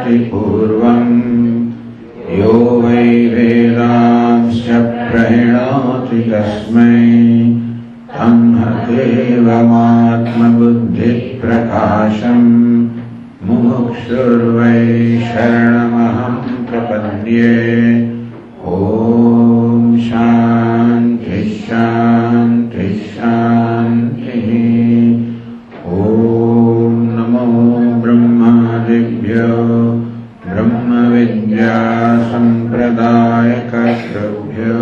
विजानाति पूर्वम् यो वै वेदांश्च प्रणोति तस्मै तन्न देवमात्मबुद्धिप्रकाशम् मुमुक्षुर्वै शरणमहं प्रपद्ये। ॐ शान्ति शान्ति शान्तिः। ॐ नमो ब्रह्मादिभ्यो ब्रह्मविद्यासम्प्रदायकर्तृभ्यो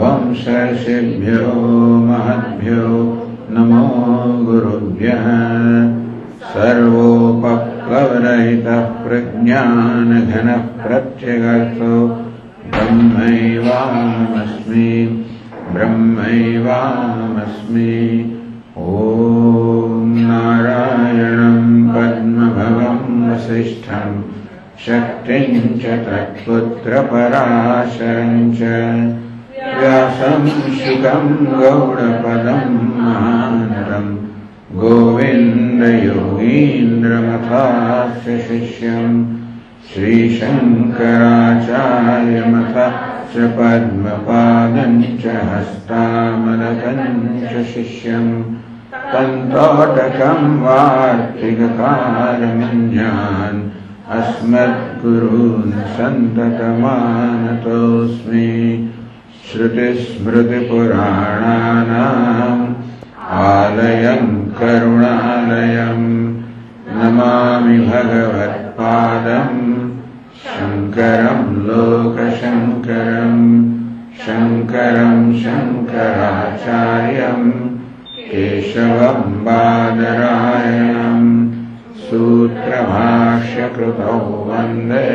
वंशर्षिभ्यो महद्भ्यो नमो गुरुभ्यः। सर्वोपप्लवरहितः प्रज्ञानघनः प्रत्यगर्थो ब्रह्मैवाहमस्मि ब्रह्मैवाहमस्मि। ॐ नारायणं पद्मभवं वसिष्ठं शक्तिं च तत्पुत्रपराशरं च व्यासं शुकं गौडपदं महान्तम् गोविन्दयोगीन्द्रमथास्य शिष्यम् श्रीशङ्कराचार्यमथास्य पद्मपादं च हस्तामलकं च शिष्यम् तन्तोटकं वार्तिककारमन्यान् अस्मद्गुरून् सन्ततमानतोऽस्मि। श्रुतिस्मृतिपुराणानाम् आलयं करुणालयं नमामि भगवत्पादं शङ्करं लोकशङ्करं शङ्करं शङ्कराचार्यं केशवं बादरायणं सूत्रभाष्यकृतौ वन्दे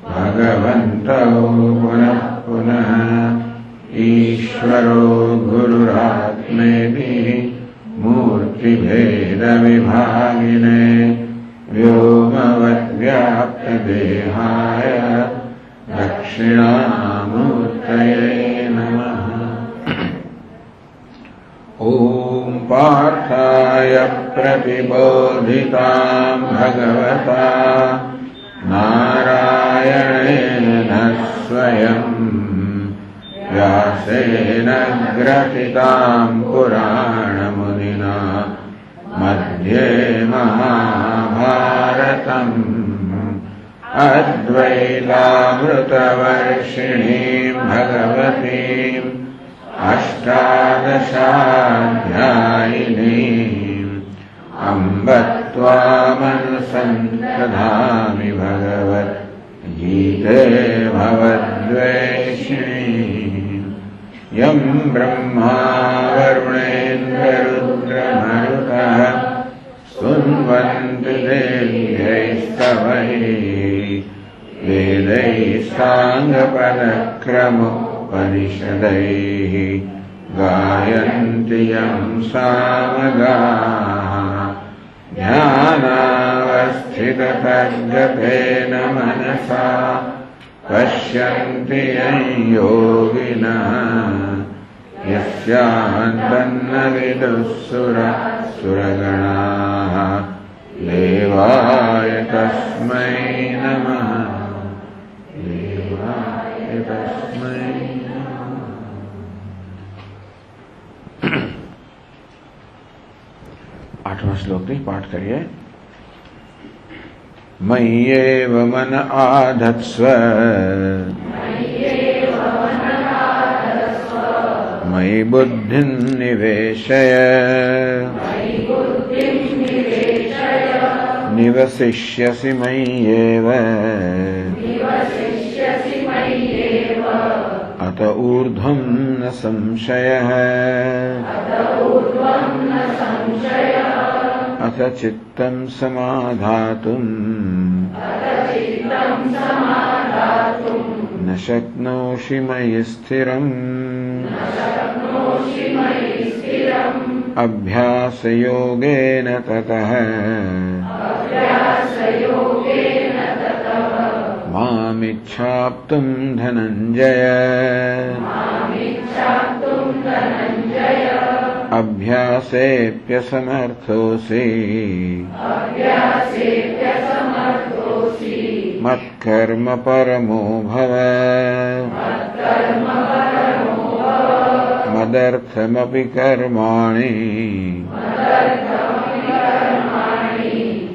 भगवन्तौ पुनः पुनः। ईश्वरो गुरुरात्मेति मूर्तिभेदविभागिने व्योमवद्व्याप्तदेहाय दक्षिणामूर्तये नमः। ॐ पार्थाय प्रतिबोधितां भगवता नारायणेन स्वयं व्यासेन ग्रथितां पुराणमुनिना मध्ये महाभारतम् अद्वैतामृतवर्षिणीं भगवतीम् अष्टादशाध्यायिनीम् अम्ब त्वामनुसन्तधामि भगवद्गीते भवद्वेषिणीम्। यं ब्रह्मा वरुणेन्द्ररुद्रमरुतः स्तुन्वन्ति देव्यैस्तवैः वेदैः साङ्गपदक्रमोपनिषदैः गायन्ति यं सामगाः ध्यानावस्थिततद्गतेन मनसा पश्यन्ति यं योगिनः यस्यान्तन्न विदुःसुरगणाः देवाय तस्मै नमः देवाय तस्मै नमः। 8वां श्लोक पाठ करिए। मय्येव मन आधत्स्व मयि बुद्धिं निवेशय निवसिष्यसि मय्येव अत ऊर्ध्वं न संशयः अथ चित्तं समाधातुं न शक्नोषि मयि स्थिरम् अभ्यासयोगेन ततः मामिच्छाप्तुं धनञ्जय अभ्यासेऽप्यसमर्थोऽसि મત્કર્મ પરમો ભવ મદર્થમપિ કર્માણિ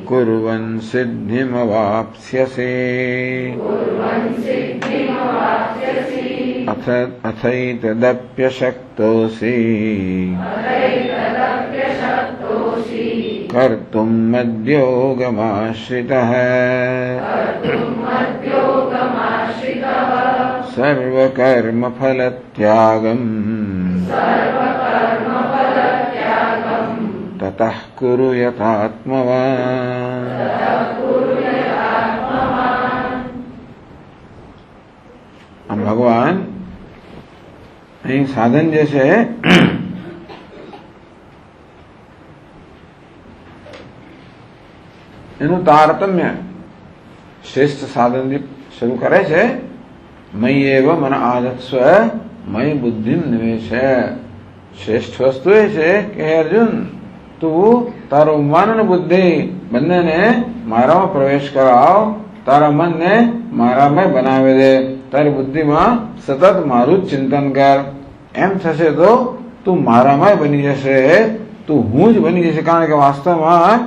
કુર્વન સિદ્ધિમવાપ્સ્યસે અથૈતદપ્યશક્તોસી કર્તુમ મદ્યોગમાશ્રિતઃ સર્વકર્મફલત્યાગમ તતઃ કુરુ યથાત્મવાન. આમ ભગવાન અહીં સાધન જે છે એનું તારતમ્ય શ્રેષ્ઠ સાધનથી શરૂ કરે છે. મયી એવ મન આધત્સ્વ મયી બુદ્ધિમ નિવેશ. શ્રેષ્ઠ વસ્તુ એ છે કે હે અર્જુન, તું તારું મન અને બુદ્ધિ બંનેને મારામાં પ્રવેશ કરાવ, તારા મનને મારામાં બનાવી દે, તારી બુદ્ધિમાં સતત મારું જ ચિંતન કર. એમ થશે તો તું મારામાં બની જશે, તું હું જ બની જશે. કારણ કે વાસ્તવમાં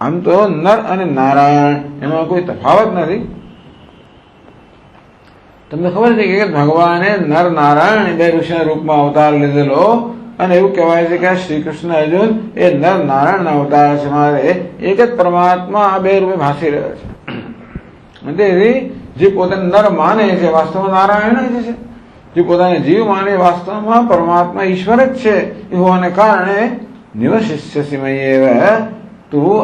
આમ તો નર અને નારાયણ એમાં કોઈ તફાવત નથી. તમને ખબર છે કે ભગવાને નર નારાયણ બે ઋષિના રૂપમાં અવતાર લીધેલો, અને એવું કહેવાય છે કે આ શ્રી કૃષ્ણ અર્જુન એ નર નારાયણ અવતાર છે. મારે એક જ પરમાત્મા આ બે રૂપે ભાસી રહ્યો છે. જે પોતાને નર માને છે વાસ્તવમાં નારાયણ જ છે, જે પોતાને જીવ માને વાસ્તવમાં પરમાત્મા ઈશ્વર જ છે. એ હોવાને કારણે નિવશિષ્યસી મય્યેવ, તું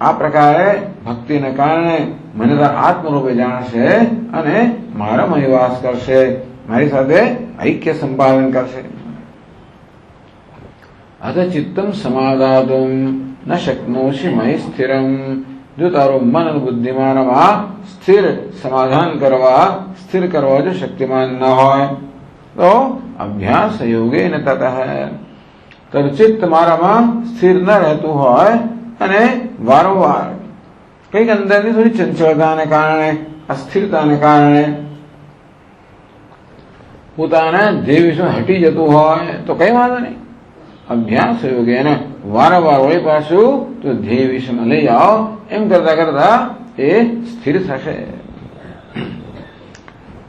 આ પ્રકારે ભક્તિને કારણે મને આત્મરૂપે જાણશે અને મારામાં નિવાસ કરશે, મારી સાથે ઐક્ય સંપાદન કરશે. અથ ચિત્તમ સમાધાતુમ ન શક્નોષિ મયી સ્થિરમ. જો તારું મન અને બુદ્ધિ મારામાં સ્થિર સમાધાન કરવા, સ્થિર કરવા જો શક્તિમાન ન હોય તો અભ્યાસ યોગેન તતઃ. તારું ચિત્ત મારામાં સ્થિર ન રહેતું હોય અને વારંવાર કંઈક અંદરની થોડી ચંચળતાને કારણે, અસ્થિરતાને કારણે પોતાના ધ્યેય વિશે હટી જતું હોય તો કઈ વાંધો નહીં. અભ્યાસ યોગે એને વારંવાર વળી પાછું તો ધ્યેય વિષયમાં લઈ જાઓ. એમ કરતા કરતા એ સ્થિર થશે.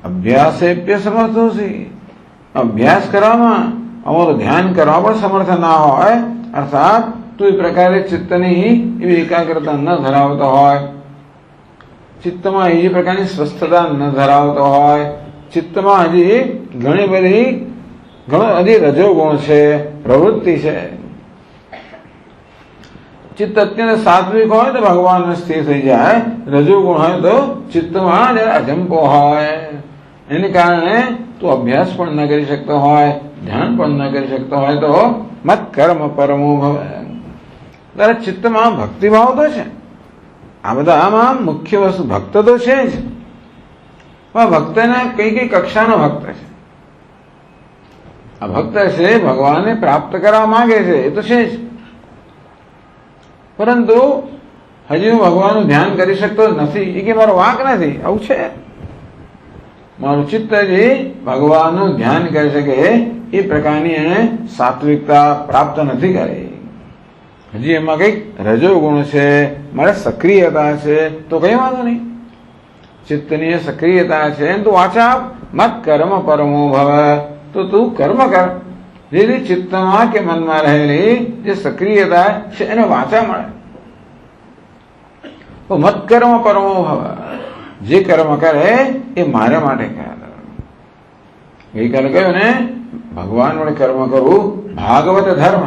અભ્યાસેપ્ય સમર્થોસી. અભ્યાસ કરવામાં, અમારું ધ્યાન કરવા પણ સમર્થ ના હોય, અર્થાત તું એ પ્રકારે ચિત્તની એવી એકાગ્રતા ન ધરાવતો હોય, ચિત્તમાં એ પ્રકારની સ્વસ્થતા ન ધરાવતો હોય, ચિત્તમાં હજી ઘણી બધી રજોગુણ છે, પ્રવૃત્તિ છે. ચિત્ત અત્યંત સાત્વિક હોય તો ભગવાન સ્થિર થઈ જાય, રજોગુણ હોય તો ચિત્તમાં જરા અજંપો હોય, એને કારણે તું અભ્યાસ પણ ન કરી શકતો હોય, ધ્યાન પણ ન કરી શકતો હોય તો મત કર્મ પરમો ભવ. તારા ચિત્તમાં ભક્તિભાવ તો છે. આ બધા આમાં મુખ્ય વસ્તુ ભક્ત તો છે જ, પણ ભક્તને કઈ કઈ કક્ષાનો ભક્ત છે. આ ભક્ત છે ભગવાનને પ્રાપ્ત કરવા માંગે છે, એ તો છે જ, પરંતુ હજી હું ભગવાનનું ધ્યાન કરી શકતો નથી, એ કે મારો વાંક નથી, આવું છે. મારું ચિત્ત હજી ભગવાનનું ધ્યાન કરી શકે એ પ્રકારની એને સાત્વિકતા પ્રાપ્ત નથી કરી. હજી એમાં કઈક રજોગુણ છે, મારે સક્રિયતા છે, તો કઈ વાંધો નહીં. ચિત્તની સક્રિયતા છે તું વાચા મત કર્મ પરમો ભવ. તો તું કર્મ કર, જેથી ચિત્તમાં કે મનમાં રહેલી જે સક્રિયતા છે એને વાચા મળે. તો મત કર્મ પરમો ભવ. જે કર્મ કરે એ મારા માટે કરે. ગઈકાલે કહ્યું ને, ભગવાન વડે કર્મ કરવું ભાગવત ધર્મ.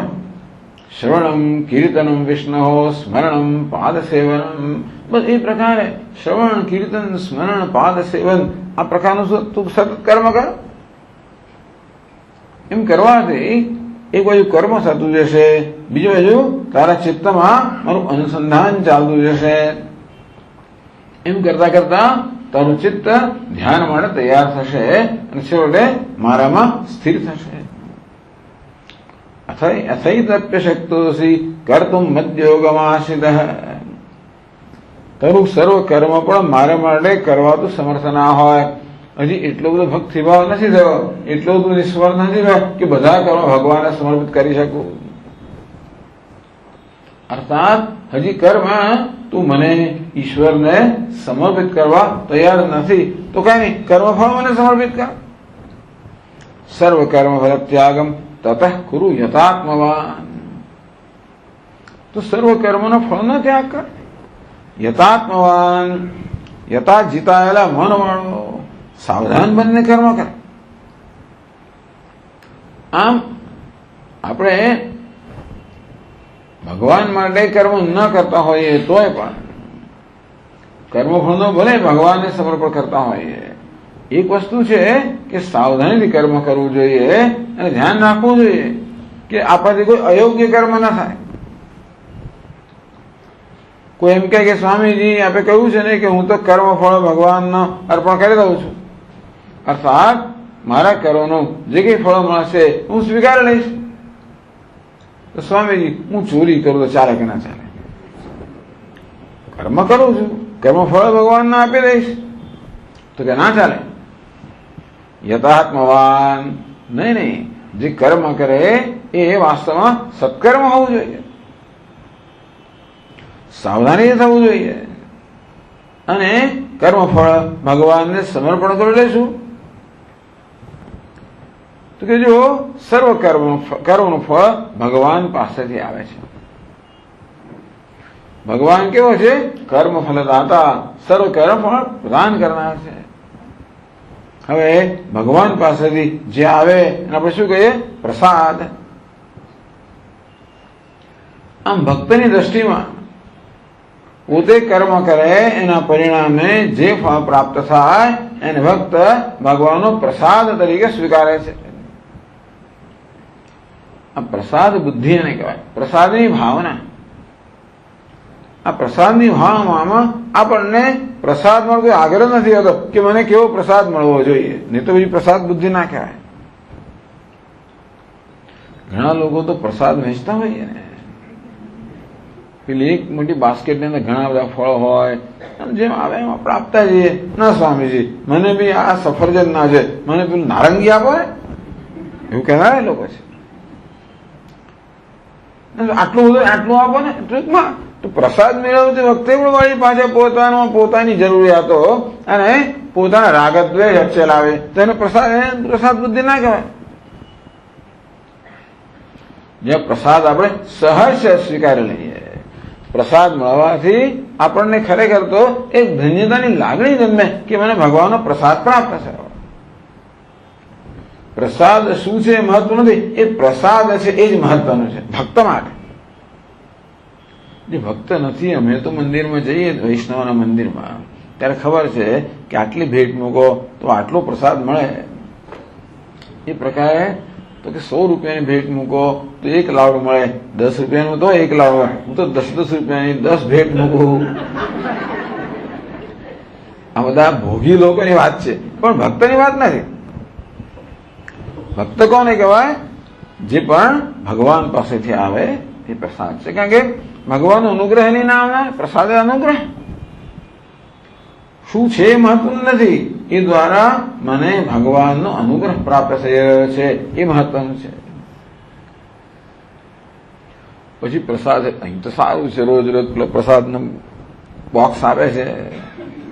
શ્રવણમ કીર્તનમ વિષ્ણુ સ્મરણમ પાદ સેવનમ. બસ એ પ્રકારે શ્રવણ કીર્તન સ્મરણ પાદ સેવન આ પ્રકારનું તું સતત કર્મ કર. એમ કરવાથી એક બાજુ કર્મ થતું જશે, બીજી બાજુ તારા ચિત્તમાં મારું અનુસંધાન ચાલતું જશે. એમ કરતા કરતા તારું ચિત્ત ધ્યાન માટે તૈયાર થશે અને છેવટે મારામાં સ્થિર થશે. અથૈતપ્યશક્તોસી કર્તુમ મદ્યોગમાશ્રિતઃ. તારું સર્વ કર્મ પણ મારે માટે કરવા તું સમર્થ ના હોય. હજી એટલો બધો ભક્તિભાવ નથી થયો, એટલો બધો નિસ્વાર્થ નથી થયો કે બધા કર્મ ભગવાનને સમર્પિત કરી શકું. અર્થાત હજી કર્મ તું મને ઈશ્વરને સમર્પિત કરવા તૈયાર નથી તો કઈ નહીં, કર્મફળ મને સમર્પિત કર. સર્વ કર્મ ફલ ત્યાગમ તતઃ કુરુ યથાત્મવાન. તો સર્વ કર્મનો ફળનો ત્યાગ કર. યથાત્મવાન, યથા જીતાયેલા મન વાળો, સાવધાન બનીને કર્મ કર. આમ આપણે ભગવાન માટે કર્મ ન કરતા હોઈએ તોય પણ કર્મફળનો ભલે ભગવાનને સમર્પણ કરતા હોઈએ, એક વસ્તુ છે કે સાવધાનીથી કર્મ કરવું જોઈએ અને ધ્યાન રાખવું જોઈએ કે આપણાથી કોઈ અયોગ્ય કર્મ ના થાય. કોઈ એમ કહે કે સ્વામીજી આપે કહ્યું છે ને કે હું તો કર્મફળ ભગવાનનો અર્પણ કરી દઉં છું, અર્થાત મારા કર્મનું જે કંઈ ફળ મળશે હું સ્વીકારી લઈશ. તો સ્વામીજી હું ચોરી કરું તો ચાલે કે ના ચાલે? કર્મ કરું છું, કર્મફળ ભગવાનને આપી દઈશ તો કે ના ચાલે? યથાત્મવાન, નહીં, જે કર્મ કરે એ વાસ્તવમાં સત્કર્મ હોવું જોઈએ, સાવધાની થવું જોઈએ અને કર્મફળ ભગવાનને સમર્પણ કરી લેશું. તો કે જો સર્વ કર્મનું ફળ ભગવાન પાસેથી આવે છે. ભગવાન કેવો છે? કર્મ ફલદાતા, સર્વ કર્મ ફળ પ્રદાન કરનાર છે. હવે ભગવાન પાસેથી જે આવે એને આપણે શું કહીએ? પ્રસાદ. આમ ભક્તની દ્રષ્ટિમાં પોતે કર્મ કરે એના પરિણામે જે ફળ પ્રાપ્ત થાય એને ભક્ત ભગવાનનો પ્રસાદ તરીકે સ્વીકારે છે. આ પ્રસાદ બુદ્ધિ એને કહેવાય, પ્રસાદની ભાવના. આ પ્રસાદની ભાવનામાં આપણને પ્રસાદમાં કોઈ આગ્રહ નથી હોતો કે મને કેવો પ્રસાદ મળવો જોઈએ, નહીં તો બીજી પ્રસાદ બુદ્ધિ ના કહેવાય. ઘણા લોકો તો પ્રસાદ વહેંચતા હોઈએ ને, પેલી એક મોટી બાસ્કેટની અંદર ઘણા બધા ફળ હોય, જેમ આવે એમ આપણે આપતા જઈએ. ના સ્વામીજી મને બી આ સફરજન ના છે, મને પેલું નારંગી આપો ને, એવું કહેનારા લોકો છે. આટલું બધું આટલું આપો ને. ટૂંકમાં તો પ્રસાદ મેળવતી વખતે પણ વળી પાછા પોતાની જરૂરિયાતો અને પોતાના રાગ દ્વેષ ચલાવે તો એને પ્રસાદ બુદ્ધિ ના કહેવાય. જે પ્રસાદ આપણે સહર્ષ સ્વીકારી લઈએ, પ્રસાદ મળવાથી આપણને ખરેખર તો એક ધન્યતાની લાગણી જન્મે કે મને ભગવાનનો પ્રસાદ પ્રાપ્ત છે. પ્રસાદ શું છે એ મહત્વ નથી, એ પ્રસાદ છે એ જ મહત્વનું છે ભક્ત માટે. જે ભક્ત નથી, અમે તો મંદિરમાં જઈએ વૈષ્ણવના મંદિરમાં ત્યારે ખબર છે કે આટલી ભેટ મૂકો તો આટલો પ્રસાદ મળે. એ પ્રકારે તો કે 100 રૂપિયાની ભેટ મૂકો તો 1 લાડુ મળે, 10 રૂપિયાનું તો 1 લાડુ. હું તો 10 રૂપિયાની 10 ભેટ મૂકું. આ બધા ભોગી લોકોની વાત છે, પણ ભક્તની વાત નથી. ભક્ત કોને કહેવાય? જે પણ ભગવાન પાસેથી આવે એ પ્રસાદ છે. કારણ કે ભગવાન અનુગ્રહ ની નામ પ્રસાદ અનુગ્રહ શું છે એ મહત્વનું નથી, એ દ્વારા મને ભગવાનનો અનુગ્રહ પ્રાપ્ત થઈ રહ્યો છે એ મહત્વનું છે. પછી પ્રસાદ અહીં તો સારું છે, રોજ રોજ પ્રસાદનો બોક્સ આવે છે,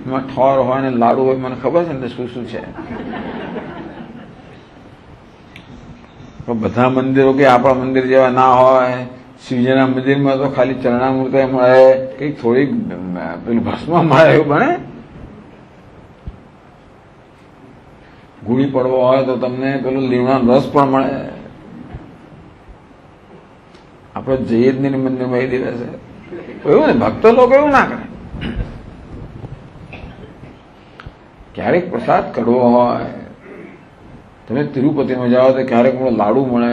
એમાં ઠોર હોય ને લાડુ હોય, મને ખબર છે ને શું શું છે. બધા મંદિરો કે આપણા મંદિર જેવા ના હોય. શિવજીના મંદિરમાં તો ખાલી ચરણામૃત મળે, કંઈક થોડીક પેલું ભસ્મ મળે, એવું બને. ગુડી પડવો હોય તો તમને પેલું લીમડાનો રસ પણ મળે. આપણે જઈએ જ નહીં મંદિરમાં એ દિવસે. એવું ને, ભક્ત લોકો એવું ના કરે. ક્યારેક પ્રસાદ કડવો હોય, તમે તિરુપતિમાં જાઓ તો ક્યારેક લાડુ મળે,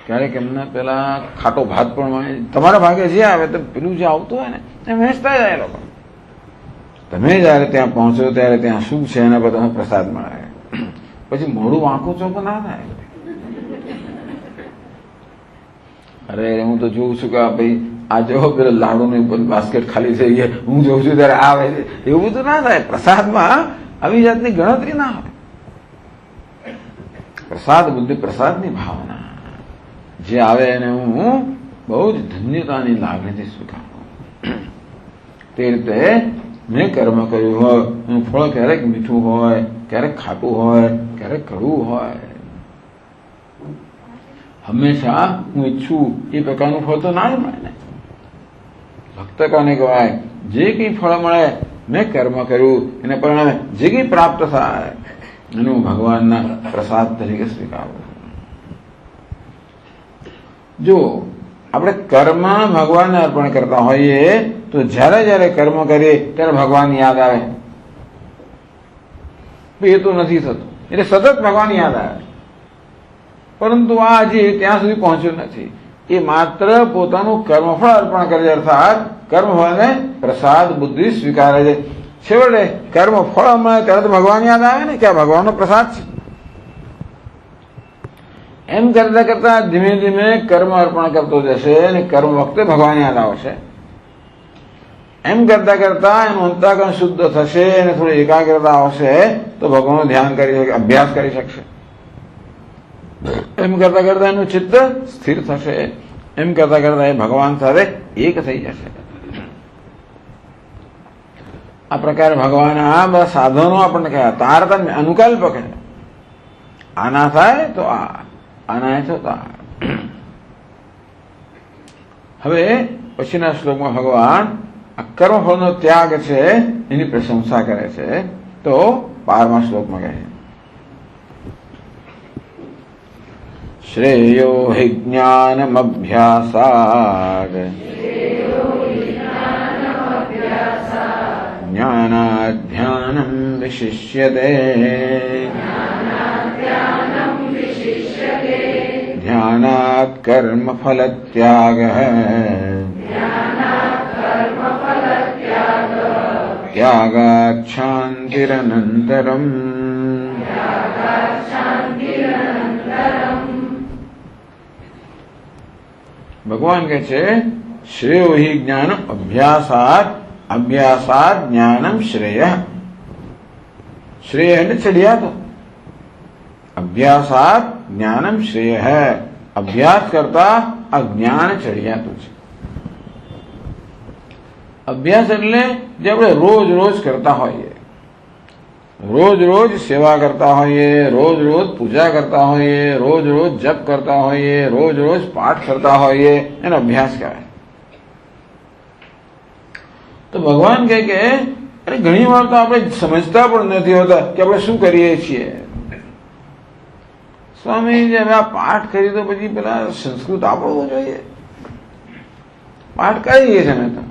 ક્યારેક એમને પેલા ખાટો ભાત પણ મળે. તમારા ભાગે જે આવે તો પેલું જે આવતું હોય ને એ વહેંચતા જાય લોકો. તમે જયારે ત્યાં પહોંચો ત્યારે ત્યાં શું છે એના પર તમને પ્રસાદ મળે. પછી મોડું વાંકું ચોખ્ખું ના થાય. અરે હું તો જોઉં છું કે ભાઈ આ જો પેલો લાડુની બાસ્કેટ ખાલી થઈ ગઈ, હું જોઉં છું ત્યારે આવે છે, એવું બધું ના થાય. પ્રસાદમાં આવી જાતની ગણતરી ના હોય. પ્રસાદ બુદ્ધિ પ્રસાદની ભાવના જે આવે એને હું બહુ જ ધન્યતાની લાગણીથી સ્વીકારું. તે રીતે મેં કર્મ કર્યું હોય એનું ફળ ક્યારેક મીઠું હોય, ક્યારેક ખાટું હોય, ક્યારેક કડવું હોય. હંમેશા હું ઈચ્છું એ પ્રકારનું ફળ તો ના જ મળે ને. ભક્ત કોને કહેવાય? જે કંઈ ફળ મળે મેં કર્મ કર્યું એને પરિણામે જે કંઈ પ્રાપ્ત થાય એનું ભગવાનના પ્રસાદ તરીકે સ્વીકારવું. જો આપણે કર્મ ભગવાનને અર્પણ કરતા હોઈએ તો જ્યારે જ્યારે કર્મ કરીએ ત્યારે ભગવાન યાદ આવે. એ તો નથી થતું, એટલે સતત ભગવાન યાદ આવે, પરંતુ આ હજી ત્યાં સુધી પહોંચ્યું નથી. એ માત્ર પોતાનું કર્મફળ અર્પણ કરે છે, અર્થાત કર્મફળને પ્રસાદ બુદ્ધિ સ્વીકારે છે. છેવટે કર્મફળ મળે ત્યારે તો ભગવાન યાદ આવે ને કે આ ભગવાનનો પ્રસાદ છે. એમ કરતા કરતા ધીમે ધીમે કર્મ અર્પણ કરતો જશે અને કર્મ વખતે ભગવાન યાદ આવશે. એમ કરતા કરતા એનું અંતઃકરણ શુદ્ધ થશે અને થોડી એકાગ્રતા આવશે તો ભગવાનનું ધ્યાન કરી શકે, અભ્યાસ કરી શકશે. એમ કરતા કરતા એનું ચિત્ત સ્થિર થશે. એમ કરતા કરતા એ ભગવાન સાથે એક થઈ જશે. આ પ્રકારે ભગવાન આ બધા સાધનો આપણને કહ્યા તારતમ્ય અનુકલ્પ કહે. આના થાય તો આના તો આ. હવે પછીના શ્લોકમાં ભગવાન આ કર્મફળનો ત્યાગ છે એની પ્રશંસા કરે છે. તો 12મા શ્લોકમાં કહે શ્રેયો હિ જ્ઞાનમભ્યાસાદ જ્ઞાનાધ્યાનમ વિશિષ્યતે ધ્યાનાત કર્મફલત્યાગઃ ત્યાગાત શાંતિરનંતરમ. ભગવાન કહે છે શ્રેયો હિ જ્ઞાન અભ્યાસાત, અભ્યાસાત જ્ઞાનમ શ્રેય. શ્રેય એટલે ચડિયાતો. અભ્યાસાત જ્ઞાનમ શ્રેય, અભ્યાસ કરતા આ જ્ઞાન ચડિયાતું છે. અભ્યાસ એટલે જે આપણે રોજ રોજ કરતા હોઈએ, રોજ રોજ સેવા કરતા હોઈએ, રોજ રોજ પૂજા કરતા હોઈએ, રોજ રોજ જપ કરતા હોઈએ, રોજ રોજ પાઠ કરતા હોઈએ, એનો અભ્યાસ કહેવાય. તો ભગવાન કહે કે અરે ઘણી વાર તો આપણે સમજતા પણ નથી હોતા કે આપણે શું કરીએ છીએ. સ્વામી હવે આ પાઠ કરી તો પછી પેલા સંસ્કૃત આવડવું જોઈએ, પાઠ કરીએ છીએ ને. તો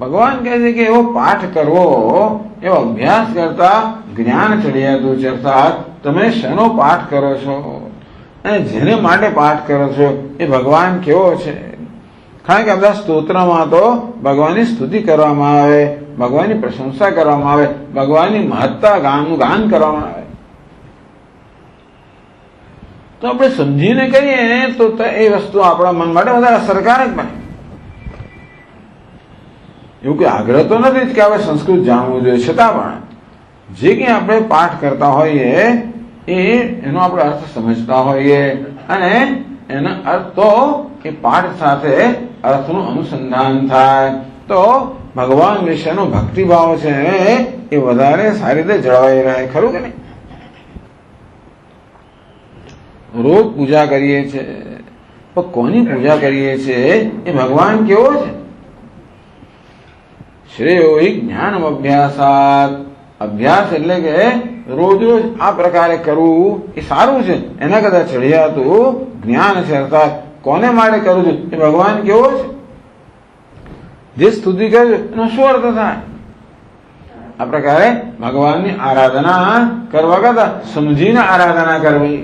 ભગવાન કહે છે કે એવો પાઠ કરવો, એવો અભ્યાસ કરતા જ્ઞાન ચડિયાતું છે. અર્થાત તમે શેનો પાઠ કરો છો અને જેને માટે પાઠ કરો છો એ ભગવાન કેવો છે. કારણ કે આ બધા સ્તોત્રમાં તો ભગવાનની સ્તુતિ કરવામાં આવે, ભગવાનની પ્રશંસા કરવામાં આવે, ભગવાનની મહત્તા ગાનનું ગાન કરવામાં આવે. તો આપણે સમજીને કરીએ તો એ વસ્તુ આપણા મન માટે વધારે અસરકારક બને. એવું કે આગ્રહ તો નથી જ કે આપણે સંસ્કૃત જાણવું જોઈએ, છતાં પણ જે કંઈ આપણે પાઠ કરતા હોઈએ એનો આપણે અર્થ સમજતા હોઈએ અને એનો અર્થ તો એ પાઠ સાથે અર્થનું અનુસંધાન થાય તો ભગવાન વિશેનો ભક્તિભાવ છે એ વધારે સારી રીતે જળવાઈ રહે. ખરું કે નહીં? રોજ પૂજા કરીએ છીએ, પણ કોની પૂજા કરીએ છીએ એ ભગવાન કેવો છે? શ્રેયો હિ જ્ઞાનમ અભ્યાસાત, અભ્યાસ એટલે કે રોજ રોજ આ પ્રકારે કરવું એ સારું છે. એના કરતા ચડિયાતું જ્ઞાન છે. અર્થાત કોને માટે કરું છું એ ભગવાન કેવો છે, જે સ્તુતિ કરે છે એનો શું અર્થ થાય? આ પ્રકારે ભગવાનની આરાધના કરવા કરતા સમજીને આરાધના કરવી.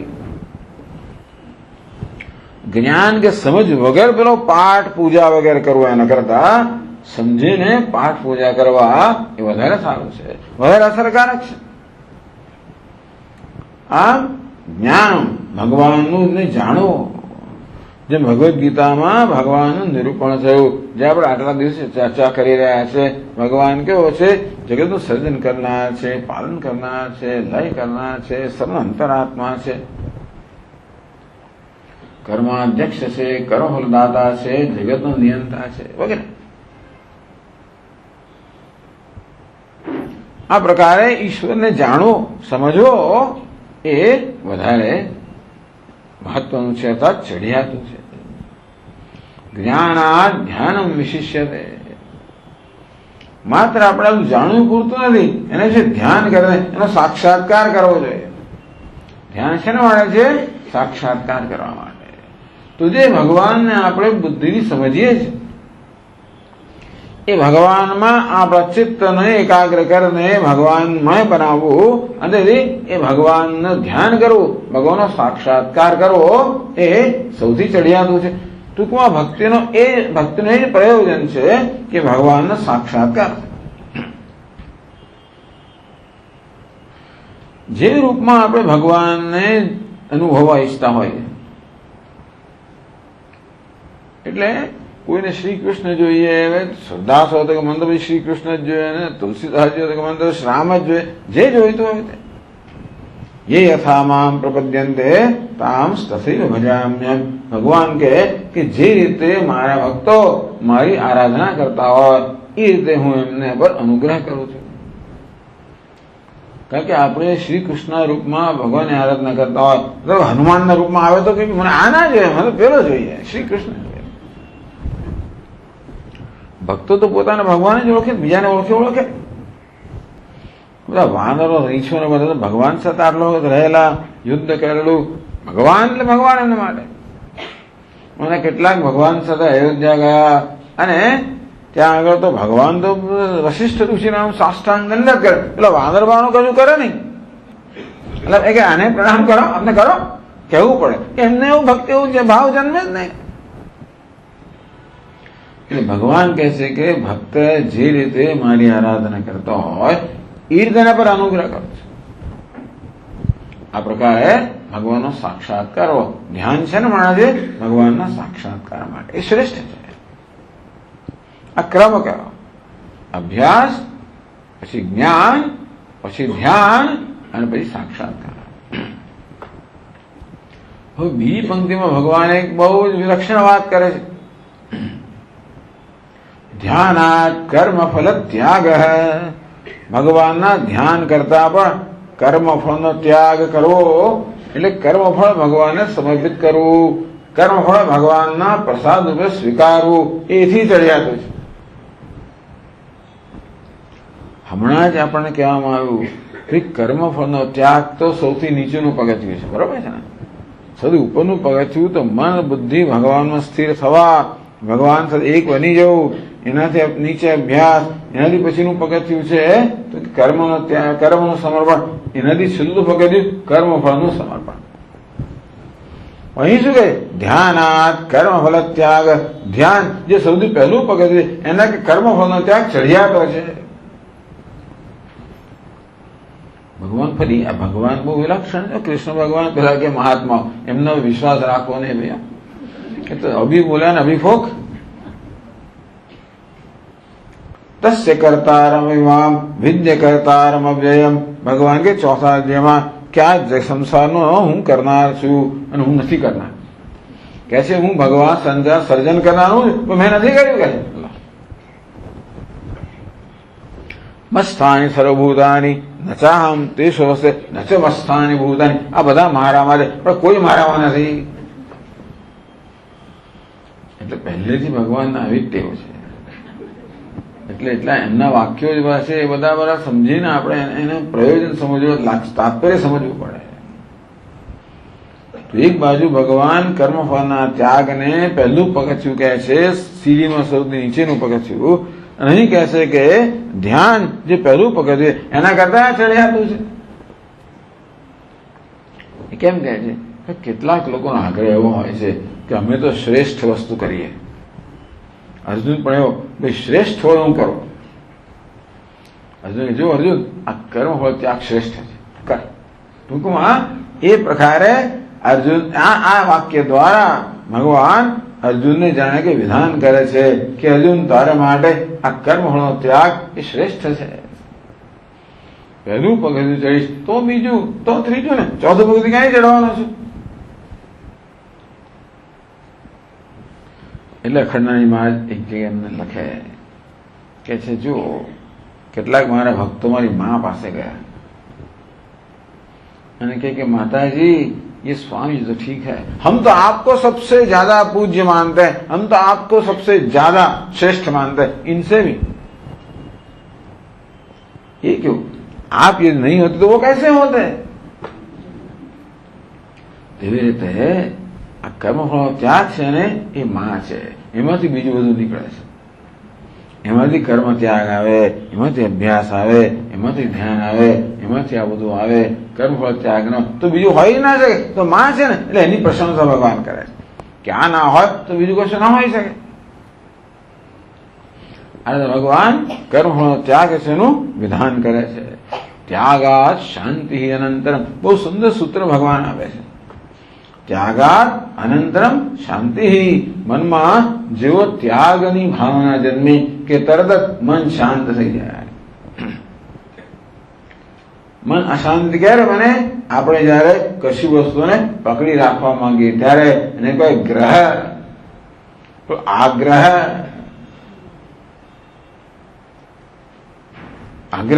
જ્ઞાન કે સમજ વગર પેલો પાઠ પૂજા વગેરે કરવું એના કરતા સમજીને પાઠ પૂજા કરવા એ વધારે સારું છે, વધારે અસરકારક છે. આમ જ્ઞાન ભગવાનનું જાણવું, જેમ ભગવદ્ ગીતામાં ભગવાનનું નિરૂપણ થયું, જે આપણે આટલા દિવસે ચર્ચા કરી રહ્યા છે. ભગવાન કેવો છે? જગતનું સર્જન કરનાર છે, પાલન કરનાર છે, લય કરનાર છે, સર્વ અંતરાત્મા છે, કર્માધ્યક્ષ છે, કર્મફલદાતા છે, જગતનો નિયંતા છે વગેરે. આ પ્રકારે ઈશ્વરને જાણો, સમજવો એ વધારે મહત્વનું છે, અર્થાત ચઢિયાતું છે. જ્ઞાનાદ ધ્યાનમ વિશિષ્યતે. માત્ર આપણે જાણવું પૂરતું નથી, એને જે ધ્યાન કરે એનો સાક્ષાત્કાર કરવો જોઈએ. ધ્યાન શેના માટે છે? સાક્ષાત્કાર કરવા માટે. તો જે ભગવાનને આપણે બુદ્ધિથી સમજીએ છીએ એ ભગવાનમાં આપણા ચિત્તને એકાગ્ર કરીને ભગવાનમય બનાવવું અને એ ભગવાનનું ધ્યાન કરવું, ભગવાનનો સાક્ષાત્કાર કરવો એ સૌથી ચડિયાતું છે. ટૂંકમાં ભક્તિનું એ પ્રયોજન છે કે ભગવાનનો સાક્ષાત્કાર. જે રૂપમાં આપણે ભગવાનને અનુભવવા ઈચ્છતા હોય, એટલે કોઈને શ્રી કૃષ્ણ જોઈએ, શ્રદ્ધાસ હોય તો કે મને તો ભાઈ શ્રી કૃષ્ણ જ જોઈએ, ને તુલસીદાસ જોઈએ તો કે મને તો શ્રામ જ જોઈએ, જે જોઈતું હોય તે. ये यथा माम प्रपद्यन्ते ताम तथैव भजाम्यहम्. भगवान કહે કે જે રીતે મારા ભક્તો મારી આરાધના કરતા હોય એ રીતે હું એમને પર અનુગ્રહ કરું છું. કારણ કે આપણે શ્રી કૃષ્ણ રૂપમાં ભગવાનની આરાધના કરતા હોય તો હનુમાનના રૂપમાં આવે તો કે મને આ ના જોઈએ, મને પેલો જોઈએ, શ્રી કૃષ્ણ જોઈએ. ભક્તો તો પોતાના ભગવાન જ ઓળખે, બીજાને ઓળખે. બધા વાનરો, રીંછો ને બધા ભગવાન સાથે આટલો રહેલા, યુદ્ધ કરેલું, ભગવાન એટલે ભગવાન એમના માટે. અને કેટલાક ભગવાન સાથે અયોધ્યા ગયા અને ત્યાં આગળ તો ભગવાન તો વશિષ્ઠ ઋષિના સાષ્ટાંગ દંડક કરે, એટલે વાનર બાણો કશું કરે નહીં. એટલે એ કે આને પ્રણામ કરો, અમને કરો કહેવું પડે કે એમને એવું ભક્તિ એવું છે, ભાવ જન્મે જ નહીં. એટલે ભગવાન કહે છે કે ભક્ત જે રીતે મારી આરાધના કરતો હોય એ રીતે એના પર અનુગ્રહ કરો છો. આ પ્રકારે ભગવાનનો સાક્ષાત્કાર કરવો. ધ્યાન છે ને માણસે ભગવાનના સાક્ષાત્કાર માટે એ શ્રેષ્ઠ છે. આ ક્રમ કહેવો. અભ્યાસ, પછી જ્ઞાન, પછી ધ્યાન અને પછી સાક્ષાત્કાર. હવે બીજી પંક્તિમાં ભગવાન એક બહુ જ વિલક્ષણ વાત કરે છે. ધ્યાનાત કર્મ ફલ ત્યાગ. ભગવાનના ધ્યાન કરતા પણ કર્મફળનો ત્યાગ કરવો, એટલે કર્મફળ ભગવાનને સમર્પિત કરવું, કર્મફળ ભગવાનના પ્રસાદ રૂપે સ્વીકારવું, એથી ચડિયાતું છે. હમણાં જ આપણને કહેવામાં આવ્યું કે કર્મફળનો ત્યાગ તો સૌથી નીચેનું પગથિયું છે, બરોબર છે ને? સૌથી ઉપરનું પગથિયું તો મન બુદ્ધિ ભગવાનમાં સ્થિર થવા, ભગવાન સાથે એક બની જવું, એનાથી નીચે અભ્યાસ, એનાથી પછીનું પગથિયું છે તો કર્મનું સમર્પણ, એનાથી છેલ્લું પગથિયું કર્મફળનું સમર્પણ. અહીં શું કહે? ધ્યાનાત કર્મફલ ત્યાગ. ધ્યાન જે સૌથી પહેલું પગથિયું એના કે કર્મફળનો ત્યાગ ચઢિયાતો છે. ભગવાન ફરી આ ભગવાન બહુ વિલક્ષણ છે. કૃષ્ણ ભગવાન પેલા કે મહાત્મા એમનો વિશ્વાસ રાખવો નહીં ભૈયા, એ તો અભી બોલ્યા ને અભિફોક. તસ્ય કર્તારમ વિવામ વિદ્ય કર્તારમ અવ્યયમ. ભગવાન કે ચોથા અધ્યાયમાં કે આ સંસારનો હું કરનાર છું અને હું નથી કરનાર. કે છે હું ભગવાન સર્જન કરનારું પણ મેં નથી કર્યું. કે મસ્થાની સર્વભૂતાની નચાહમ તેષુ વસે નચ મસ્થાની ભૂતાની. આ બધા મારામાં છે પણ કોઈ મારામાં નથી. એટલે પહેલેથી ભગવાનના આવી ટેવ છે. એટલે એટલા એમના વાક્યો જ છે એ બધા સમજીને આપણે એને પ્રયોજન સમજવું, તાત્પર્ય સમજવું પડે. તો એક બાજુ ભગવાન કર્મફળના ત્યાગને પહેલું પગથિયું કહે છે, સીડીમાં સૌથી નીચેનું પગથિયું. અને અહીં કહે છે કે ધ્યાન જે પહેલું પગથિયું એના કરતા ચડિયાતું છે. એ કેમ કહે છે? કેટલાક લોકોનો આગ્રહ એવો હોય છે કે અમે તો શ્રેષ્ઠ વસ્તુ કરીએ. અર્જુન પણ એવો ભાઈ શ્રેષ્ઠ હોય હું કરું. અર્જુન જો અર્જુન આ કર્મફળ ત્યાગ શ્રેષ્ઠ છે, કર. ટૂંકમાં એ પ્રકારે અર્જુન આ વાક્ય દ્વારા ભગવાન અર્જુનને જાણે કે વિધાન કરે છે કે અર્જુન તારા માટે આ કર્મફળનો ત્યાગ એ શ્રેષ્ઠ છે. પહેલું પગથિયું ચડીશ તો બીજું તો ત્રીજું ને ચોથું પગથિયું ક્યાંય ચડવાનું છે. એટલે અખંડાનંદ મહારાજ એક જગ્યાએ એમને લખે કે છે જો કેટલાક મારા ભક્તો મારી મા પાસે ગયા અને કે माताजी ये स्वामी तो ठीक है, हम तो आपको सबसे ज्यादा पूज्य मानते हैं, हम तो आपको सबसे ज्यादा श्रेष्ठ मानते हैं, इनसे भी ये क्यों? आप ये नहीं होते तो वो कैसे होते? એવી રીતે આ કર્મફળનો ત્યાગ છે ને એ માં છે, એમાંથી બીજું બધું નીકળે છે. એમાંથી કર્મ ત્યાગ આવે, એમાંથી અભ્યાસ આવે, એમાંથી ધ્યાન આવે, એમાંથી આ બધું આવે. કર્મફળ ત્યાગનો તો બીજું હોય ના શકે. તો માં છે ને એટલે એની પ્રશંસા ભગવાન કરે છે કે આ ના હોય તો બીજું કશું ના હોઈ શકે. અને ભગવાન કર્મફળનો ત્યાગ છે એનું વિધાન કરે છે. ત્યાગાત શાંતિ અનંતરમ, બહુ સુંદર સૂત્ર ભગવાન આપે છે. ત્યાગાત અનંતરમ શાંતિ. મનમાં જેવો ત્યાગની ભાવના જન્મી કે તરત જ મન શાંત થઈ જાય. મન અશાંત ક્યારે બને? આપણે જયારે કશી વસ્તુને પકડી રાખવા માંગીએ ત્યારે, એને કોઈ ગ્રહ આગ્રહ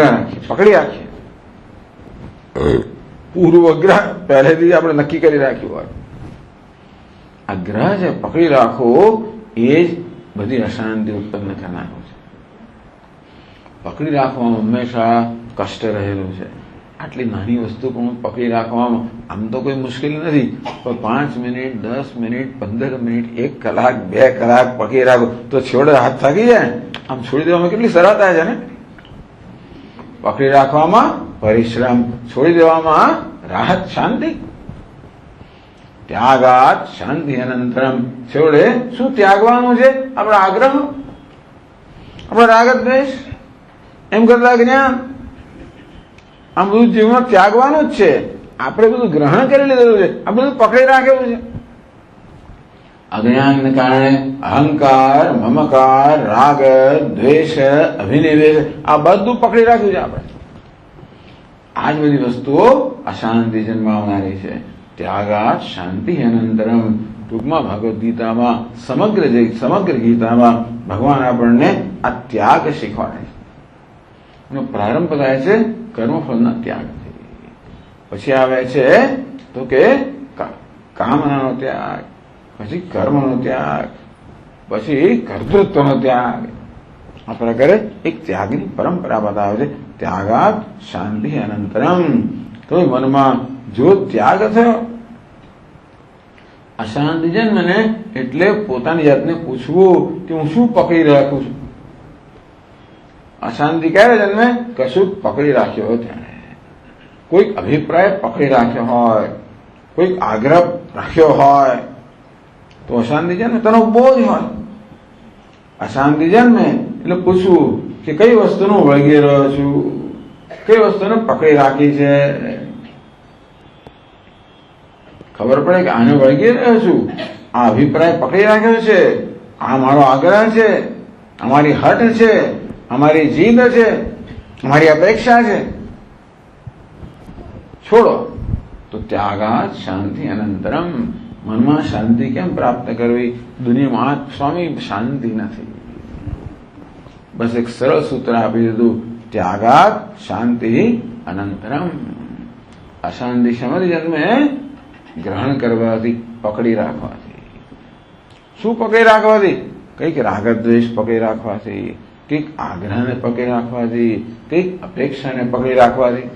રાખીએ, પકડી રાખીએ. પૂર્વગ્રહ પહેલેથી આપણે નક્કી કરી રાખ્યું હોય. આ ગ્રહ છે પકડી રાખો એ જ બધી અશાંતિ ઉત્પન્ન કરનારું છે. પકડી રાખવામાં હંમેશા કષ્ટ રહેલું છે. આટલી નાની વસ્તુ પણ પકડી રાખવામાં આમ તો કોઈ મુશ્કેલ નથી, પણ 5 મિનિટ 10 મિનિટ 15 મિનિટ 1 કલાક 2 કલાક પકડી રાખો તો છોડે હાથ થાકી જાય. આમ છોડી દેવામાં કેટલી સરળતા છે ને. પકડી રાખવામાં પરિશ્રમ, છોડી દેવામાં રાહત, શાંતિ. ત્યાગાત શાંતિ અનંતરમ. છેવડે શું ત્યાગવાનું છે? આપણો આગ્રહ, આપણો રાગ દ્વેષ, એમ કરતા જ્ઞાન. આ બધું જીવનમાં ત્યાગવાનું જ છે. આપણે બધું ગ્રહણ કરી લીધેલું છે, આ બધું પકડી રાખેલું છે. અજ્ઞાનને કારણે અહંકાર, મમકાર, રાગ, દ્વેષ, અભિનિવેશ આ બધું પકડી રાખ્યું છે આપણે. આ જ બધી વસ્તુઓ અશાંતિ જન્માવનારી છે. ત્યાગાત શાંતિ અનંતરમ. ટૂંકમાં ભગવદ્ ગીતામાં સમગ્ર ગીતામાં ભગવાન આપણને આ ત્યાગ શીખવાડે છે. એનો પ્રારંભ થાય છે કર્મફળના ત્યાગથી. પછી આવે છે તો કે કામનાનો ત્યાગ, પછી કર્મનો ત્યાગ, પછી કર્તૃત્વનો ત્યાગ. આ પ્રકારે એક ત્યાગની પરંપરા બતાવે છે. ત્યાગાત શાંતિ અનંતરમ. તો મનમાં જો ત્યાગ થયો, અશાંતિ જન્મને એટલે પોતાની જાતને પૂછવું કે હું શું પકડી રાખું છું. અશાંતિ ક્યારે જન્મે? કશું પકડી રાખ્યો હોય ત્યારે. કોઈક અભિપ્રાય પકડી રાખ્યો હોય, કોઈક આગ્રહ રાખ્યો હોય તો અશાંતિ જન્મે. તેનો બોજ હોય. અશાંતિ જન્મે એટલે પૂછવું કે કઈ વસ્તુનું વળગી રહ્યો છું, કઈ વસ્તુને પકડી રાખી છે. ખબર પડે કે આને વળગી રહ્યો છું, આ અભિપ્રાય પકડી રાખ્યો છે, આ મારો આગ્રહ છે, અમારી હઠ છે, અમારી જીદ છે, અમારી અપેક્ષા છે. છોડો. તો ત્યાગાત શાંતિ અનંતરમ. મનમાં શાંતિ કેમ પ્રાપ્ત કરવી? દુનિયામાં સ્વામી શાંતિ નથી. બસ એક સરળ સૂત્ર આપી દીધું. ત્યાગાત શાંતિ અનંતરમ. અશાંતિ શેમાંથી જન્મે? ગ્રહણ કરવાથી, પકડી રાખવાથી. શું પકડી રાખવાથી? કંઈક રાગદ્વેષ પકડી રાખવાથી, કંઈક આગ્રહને પકડી રાખવાથી, કંઈક અપેક્ષાને પકડી રાખવાથી,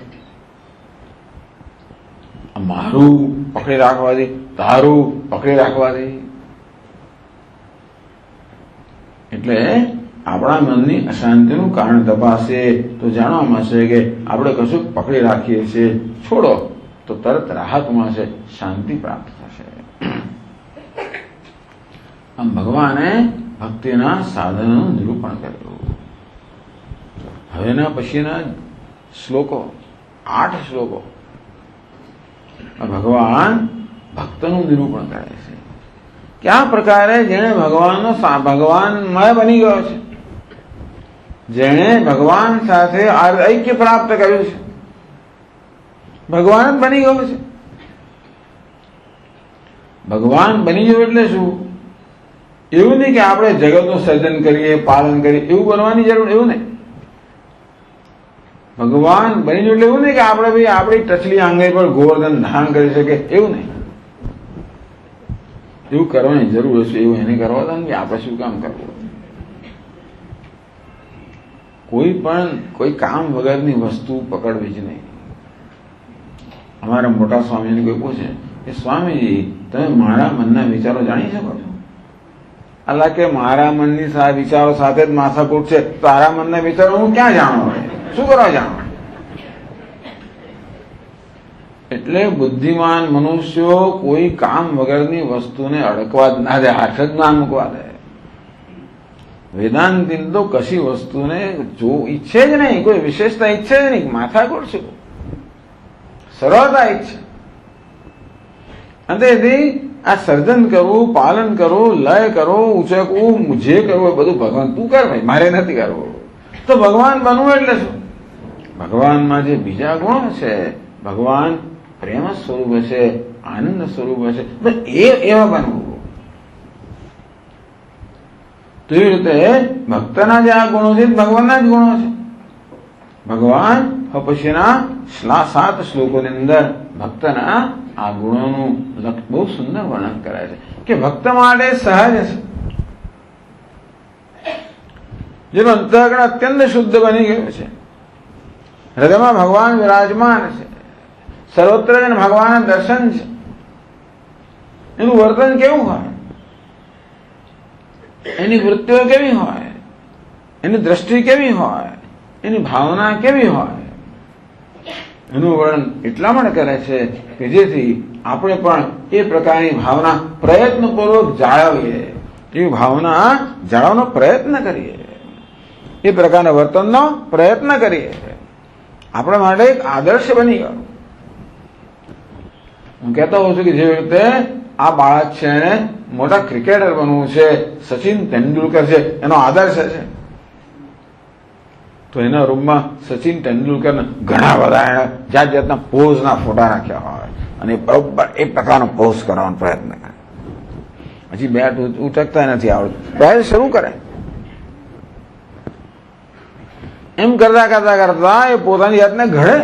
મારું પકડી રાખવાથી, તારું પકડી રાખવાથી. એટલે આપણા મનની અશાંતિનું કારણ તપાસે તો જાણવા મળશે કે આપણે કશું પકડી રાખીએ છીએ. છોડો તો તરત રાહત મળશે, શાંતિ પ્રાપ્ત થશે. આમ ભગવાને ભક્તિના સાધનનું નિરૂપણ કર્યું. હવેના પછીના શ્લોકો 8 શ્લોકો ભગવાન ભક્તનું નિરૂપણ કરે છે. કયા પ્રકારે જેણે ભગવાનમય બની ગયો છે, જેણે ભગવાન સાથે ઐક્ય પ્રાપ્ત કર્યું છે, ભગવાન જ બની ગયો છે. ભગવાન બની ગયો એટલે શું? એવું નહીં કે આપણે જગતનું સર્જન કરીએ, પાલન કરીએ, એવું બનવાની જરૂર, એવું નહીં. ભગવાન બની ગયો એટલે એવું નહીં કે આપણે ભાઈ આપણી ટચલી આંગળી પર ગોવર્ધન ધારણ કરી શકે, એવું નહીં. એવું કરવાની જરૂર હશે, એવું એને કરવા દો ને, આપણે શું કામ કરવું? કોઈ કામ વગરની વસ્તુ પકડવી જ નહીં. અમારા મોટા સ્વામીને કોઈ પૂછે કે સ્વામીજી તમે મારા મનના વિચારો જાણી શકો છો? અલા કે મારા મનની વિચારો સાથે જ માથાકૂટ છે, તારા મનના વિચારો હું ક્યાં જાણવા હોય? શું કરવા જાણવા? એટલે બુદ્ધિમાન મનુષ્યો કોઈ કામ વગરની વસ્તુને અડકવા જ ના દે, હાથ જ ના મૂકવા દે. વેદાંતિ તો કશી વસ્તુને જો ઈચ્છે જ નહીં, કોઈ વિશેષતા ઈચ્છે જ નહીં, માથાકૂટ છે, સરળતા ઈચ્છે. અને તેથી આ સર્જન કરવું, પાલન કરવું, લય કરવું, ઉચકવું, જે કરવું એ બધું ભગવાન તું કર ભાઈ, મારે નથી કરવું. તો ભગવાન બનવું એટલે શું? ભગવાનમાં જે બીજા ગુણો છે, ભગવાન પ્રેમ સ્વરૂપ હશે, આનંદ સ્વરૂપ હશે, તો એવા બનવું. તો એવી રીતે ભક્તના જે આ ગુણો છે ભગવાનના જ ગુણો છે. ભગવાન પછીના 7 શ્લોકોની અંદર ભક્તના આ ગુણોનું બહુ સુંદર વર્ણન કરે છે કે ભક્ત માટે સહજ છે, જેનું અંતઃકરણ અત્યંત શુદ્ધ બની ગયું છે, હૃદયમાં ભગવાન વિરાજમાન છે, સર્વત્ર જન ભગવાનના દર્શન છે. એનું વર્તન કેવું હોય, એની વૃત્તિઓ કેવી હોય, એની દ્રષ્ટિ કેવી હોય, એની ભાવના કેવી હોય, એનું વર્ણન એટલા માટે કરે છે કે જેથી આપણે પણ એ પ્રકારની ભાવના પ્રયત્નપૂર્વક જાળવીએ, એવી ભાવના જાળવવાનો પ્રયત્ન કરીએ, એ પ્રકારના વર્તનનો પ્રયત્ન કરીએ. આપણા માટે એક આદર્શ બની ગયો. હું કહેતો હોઉં છું કે જે રીતે આ બાળક છે એને મોટા ક્રિકેટર બનવું છે, સચિન તેંડુલકર છે એનો આદર્શ છે, તો એના રૂમમાં સચિન તેંડુલકરના ઘણા બધા એને જાત જાતના પોઝના ફોટા રાખ્યા હોય અને બરોબર એ પ્રકારનો પોઝ કરવાનો પ્રયત્ન કરે. હજી બેટ ઉટકતા નથી આવડતું, પહેલ શરૂ કરે. એમ કરતા કરતા કરતા એ પોતાની જાતને ઘડે.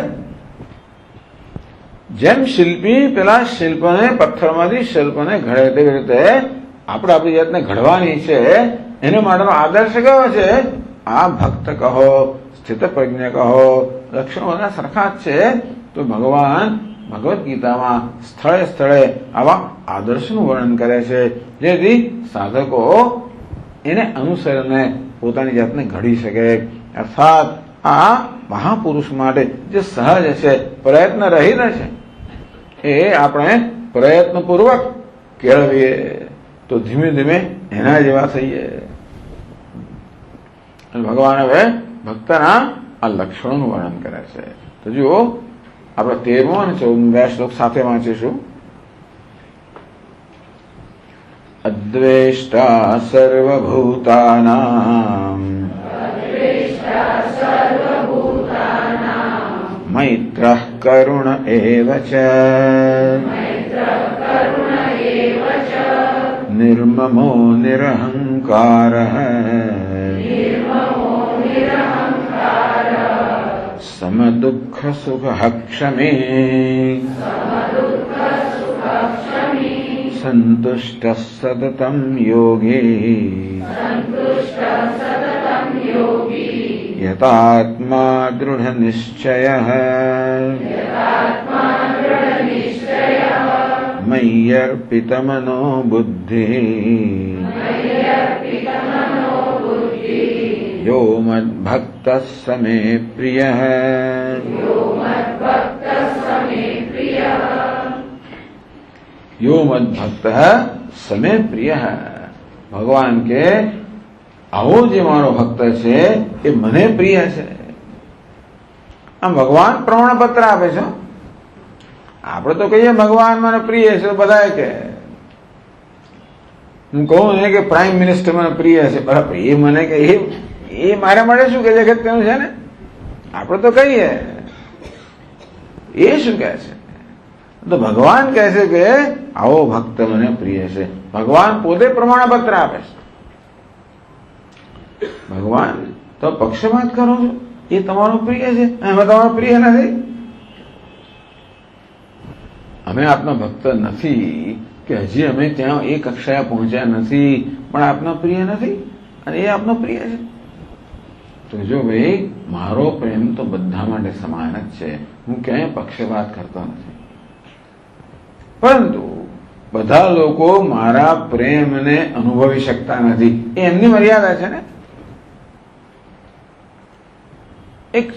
જેમ શિલ્પી પેલા શિલ્પને પથ્થરમાંથી શિલ્પને ઘડે તેવી રીતે આપણે આપણી જાતને ઘડવાની છે. એને માટેનો આદર્શ કયો છે? આ ભક્ત કહો, સ્થિત પ્રજ્ઞ કહો, લક્ષણો બધા સરખા જ છે. તો ભગવાન ભગવદ્ ગીતામાં સ્થળે સ્થળે આવા આદર્શનું વર્ણન કરે છે, જેથી સાધકો એને અનુસરીને પોતાની જાતને ઘડી શકે. અર્થાત આ મહાપુરુષ માટે જે સહજ છે, પ્રયત્ન રહિત છે, એ આપણે પ્રયત્નપૂર્વક કેળવીએ તો ધીમે ધીમે એના જેવા થઈએ. ભગવાન હવે ભક્તના આ લક્ષણોનું વર્ણન કરે છે. તો જુઓ, આપણે 13મો અને 14મો શ્લોક સાથે વાંચીશું. અદ્વેષ્ટા સર્વભૂતાનાં મૈત્રઃ કરુણ એવ ચ નિર્મમો નિરહંકારઃ સમદુઃખ સુખઃ ક્ષમી સંતુષ્ટઃ સતતં યોગી યતાત્મા દૃઢ નિશ્ચયઃ મય્યર્પિતમનો બુદ્ધિ યો મદ્ભક્તઃ સ મે પ્રિયઃ. યો મદ્ભક્તઃ સ મે પ્રિયઃ. ભગવાન કે આવો જે મારો ભક્ત છે એ મને પ્રિય છે. આમ ભગવાન પ્રમાણપત્ર આપે છે. આપણે તો કહીએ ભગવાન મને પ્રિય છે, બધા કે હું કહું ને કે પ્રાઇમ મિનિસ્ટર મને પ્રિય છે, બરાબર, એ મને કે એ મારા માટે શું કે જગત તેનું છે ને, આપણે તો કહીએ, એ શું કહે છે? તો ભગવાન કહે છે કે આવો ભક્ત મને પ્રિય છે. ભગવાન પોતે પ્રમાણપત્ર આપે છે. ભગવાન તો પક્ષપાત કરો છો, એ તમારો પ્રિય છે, એમાં તમારો પ્રિય નથી. અમે આપના ભક્ત નથી કે હજી અમે ત્યાં એ કક્ષાએ પહોંચ્યા નથી, પણ આપના પ્રિય નથી અને એ આપનો પ્રિય છે. તો જો ભાઈ, મારો પ્રેમ તો બધા માટે સમાન જ છે, હું ક્યાંય પક્ષપાત કરતો નથી. પરંતુ બધા લોકો મારા પ્રેમને અનુભવી શકતા નથી, એ એમની મર્યાદા છે ને. એક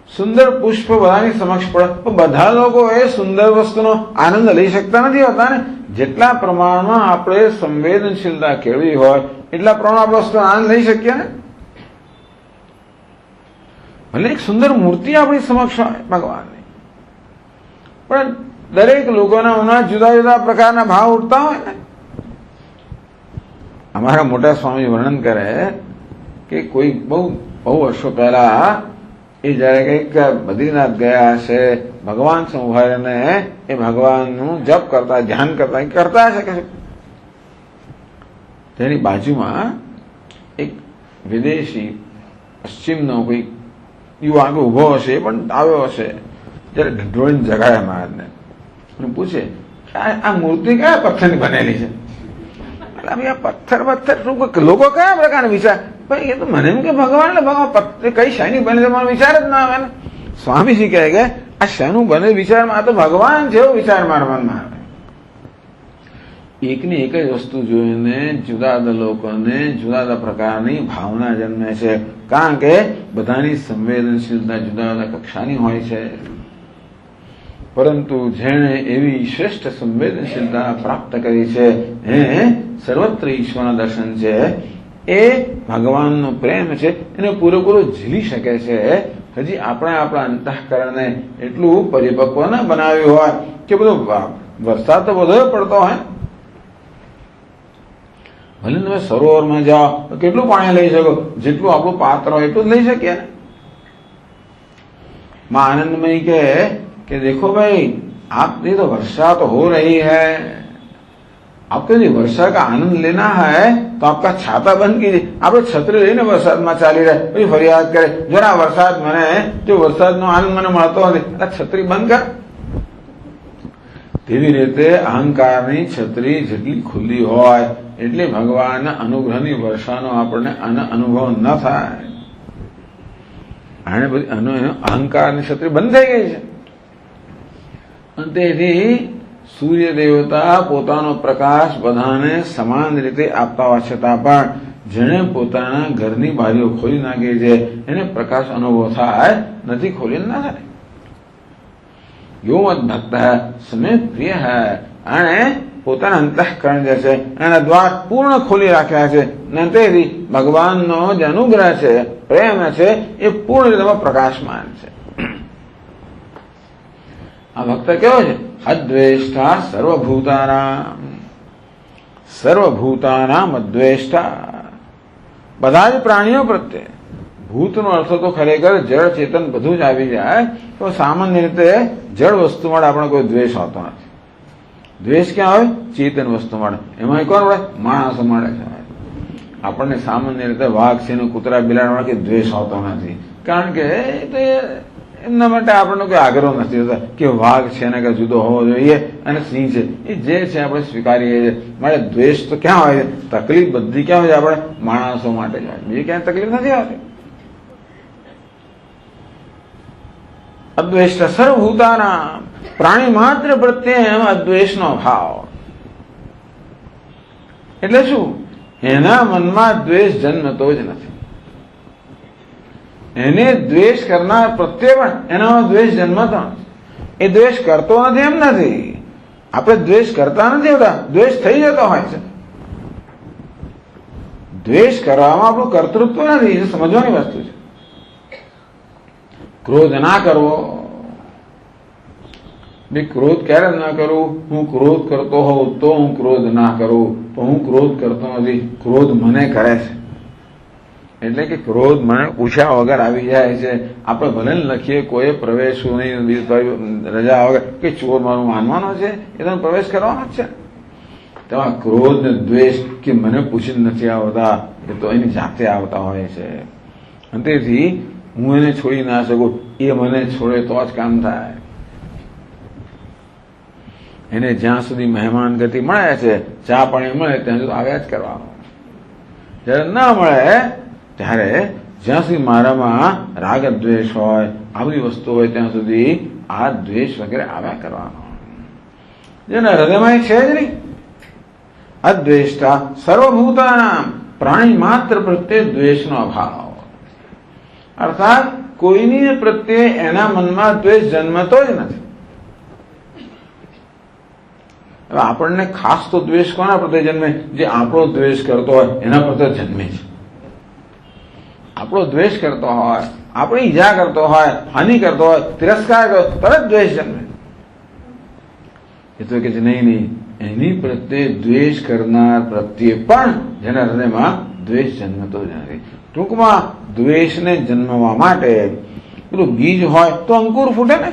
સુંદર પુષ્પ બધાની સમક્ષ પડે, પણ બધા લોકો એ સુંદર વસ્તુનો આનંદ લઈ શકતા નથી હોતા ને. જેટલા પ્રમાણમાં આપણે સંવેદનશીલતા કેળવી હોય એટલા પ્રમાણમાં આપણે વસ્તુનો આનંદ લઈ શકીએ ને. ભલે એક સુંદર મૂર્તિ આપણી સમક્ષ હોય ભગવાનની, પણ દરેક લોકોના મનમાં જુદા જુદા પ્રકારના ભાવ ઉઠતા હોય ને. અમારા મોટા સ્વામી વર્ણન કરે કે કોઈ બહુ વર્ષો પહેલા એ જયારે કઈક બદ્રીનાથ ગયા હશે, ભગવાન સંભાળીને એ ભગવાનનું જપ કરતા, ધ્યાન કરતા હશે કે તેની બાજુમાં એક વિદેશી પશ્ચિમનો કોઈ યુવાન ઉભો હશે, એ પણ આવ્યો હશે, જયારે ઢંઢોળીને જગાડે મહારાજને અને પૂછે આ મૂર્તિ કયા પથ્થરની બનેલી છે? આ પથ્થર શું લોકો કયા પ્રકારના વિચાર? ભાઈ, એ તો મને એમ કે ભગવાન ભગવાન કઈ શાની બને છે, મારો વિચાર જ ના આવે ને. સ્વામીજી કહે કે આ શાનું બને વિચારમાં, આ તો ભગવાન છે એવો વિચાર મારા મનમાં આવે. એકની એક જ વસ્તુ જોઈને જુદા જુદા લોકોને જુદા જુદા પ્રકારની ભાવના જન્મે છે, કારણ કે બધાની સંવેદનશીલતા જુદા જુદા કક્ષાની હોય છે. પરંતુ જેણે એવી શ્રેષ્ઠ સંવેદનશીલતા પ્રાપ્ત કરી છે, એ સર્વત્ર ઈશ્વરના દર્શન છે, એ ભગવાનનો પ્રેમ છે, એને પૂરેપૂરો ઝીલી શકે છે. હજી આપણે આપણા અંતઃકરણને એટલું પરિપક્વ ન બનાવ્યું હોય કે બધો વરસાદ તો બધો પડતો હોય. ભલે તમે સરોવરમાં જાઓ તો કેટલું પાણી લઈ શકો? જેટલું આપણું પાત્ર હોય એટલું જ લઈ શકીએ ને. માં આનંદમય કે देखो भाई, आपने तो वर्षा तो हो रही है, आपको यदि वर्षा का आनंद लेना है तो आपका छाता बंद कीजिए. આપણે છત્રી લઈને વરસાદમાં ચાલી રહે, પછી ફરિયાદ કરે જરા વરસાદ મને, જો વરસાદનો આનંદ મને મળતો નથી, છત્રી બંધ કર. તેવી રીતે અહંકારની છત્રી જેટલી ખુલ્લી હોય એટલે ભગવાનના અનુગ્રહની વર્ષાનો આપણને અનુભવ ન થાય. આને બધી અહંકારની છત્રી બંધ થઈ ગઈ છે. તેથી સૂર્ય દેવતા પોતાનો પ્રકાશ બધાને સમાન રીતે આપતા હોવા છતાં પણ જેણે પોતાના ઘરની બારીઓ ખોલી નાખી છે એને પ્રકાશ અનુભવ થાય નથી, ખોલી ના થાય. યો મત ભક્ત સમે પ્રિય હૈ, અને પોતાના અંતઃકરણ જે છે એના દ્વાર પૂર્ણ ખોલી રાખ્યા છે. તેથી ભગવાનનો જે અનુગ્રહ છે, પ્રેમ છે, એ પૂર્ણ રીતે પ્રકાશમાન છે. આ ભક્ત કેવો છે? અદ્વેષ્ટા સર્વભૂતાનામ અદ્વેષ્ટા, બધા જ પ્રાણીઓ પ્રત્યે. ભૂતનો અર્થ તો ખરેખર જળ ચેતન બધું જ આવી જાય, તો સામાન્ય રીતે જળ વસ્તુ માટે આપણે કોઈ દ્વેષ હોતો નથી. દ્વેષ ક્યાં હોય? ચેતન વસ્તુ માટે. એમાં કોણ મળે? માણસો મળે છે. આપણને સામાન્ય રીતે વાઘ છે, કૂતરા બિલાડા માટે દ્વેષ હોતો નથી, કારણ કે એમના માટે આપણને કોઈ આગ્રહ નથી હોતા કે વાઘ છે એને કે જુદો હોવો જોઈએ અને સિંહ છે એ જે છે આપણે સ્વીકારીએ છીએ. માટે દ્વેષ તો ક્યાં હોય છે? તકલીફ બધી ક્યાં હોય છે? આપણે માણસો માટે જ હોય, બીજી ક્યાંય તકલીફ નથી આવતી. અદ્વેષ્ટ સર્વભૂતાના, પ્રાણી માત્ર પ્રત્યે એમ અદ્વેષનો ભાવ. એટલે શું? એના મનમાં દ્વેષ જન્મતો જ નથી. એને દ્વેષ કરનાર પ્રત્યે પણ એનામાં દ્વેષ જન્મતો નથી. એ દ્વેષ કરતો નથી એમ નથી, આપણે દ્વેષ કરતા નથી હોતા, દ્વેષ થઈ જતો હોય છે. દ્વેષ કરવામાં આપણું કર્તૃત્વ નથી, એ સમજવાની વસ્તુ છે. ક્રોધ ના કરવો, ભાઈ ક્રોધ ક્યારે ના કરું? હું ક્રોધ કરતો હોઉં તો હું ક્રોધ ના કરું, પણ હું ક્રોધ કરતો નથી, ક્રોધ મને કરે છે. એટલે કે ક્રોધ મને પૂછ્યા વગર આવી જાય છે. આપણે ભલે લખીએ કોઈ પ્રવેશવું નહીં, રજા વગર કે ચોર મારું માનવાનો છે, એ તમે પ્રવેશ કરવાનો જ છે. તેમાં ક્રોધ ને દ્વેષ કે મને પૂછીને નથી આવતા, એ તો એની જાતે આવતા હોય છે. અને તેથી હું એને છોડી ના શકું, એ મને છોડે તો જ કામ થાય. એને જ્યાં સુધી મહેમાન ગતિ મળે છે, ચા પાણી મળે ત્યાં સુધી આવ્યા જ કરવાનું. જ્યારે ના મળે ત્યારે જ્યાં સુધી મારામાં રાગ દ્વેષ હોય, આવી વસ્તુ હોય, ત્યાં સુધી આ દ્વેષ વગેરે આવ્યા કરવાનો. જેના હૃદયમાં છે જ નહીં. અદ્વેષ્ટા સર્વભૂતાનામ, પ્રાણી માત્ર પ્રત્યે દ્વેષનો અભાવ. અર્થાત કોઈની પ્રત્યે એના મનમાં દ્વેષ જન્મતો જ નથી. હવે આપણને ખાસ તો દ્વેષ કોના પ્રત્યે જન્મે? જે આપણો દ્વેષ કરતો હોય એના પ્રત્યે જન્મે છે. આપણો દ્વેષ કરતો હોય, આપણે ઈજા કરતો હોય, હાનિ કરતો હોય, તિરસ્કાર કરતો, તરત દ્વેષ જન્મે. એ તો કે નહીં, એની પ્રત્યે દ્વેષ કરનાર પ્રત્યે પણ જેના હૃદયમાં દ્વેષ જન્મતો જ નથી. ટૂંકમાં દ્વેષને જન્મવા માટે પેલું બીજ હોય તો અંકુર ફૂટે ને.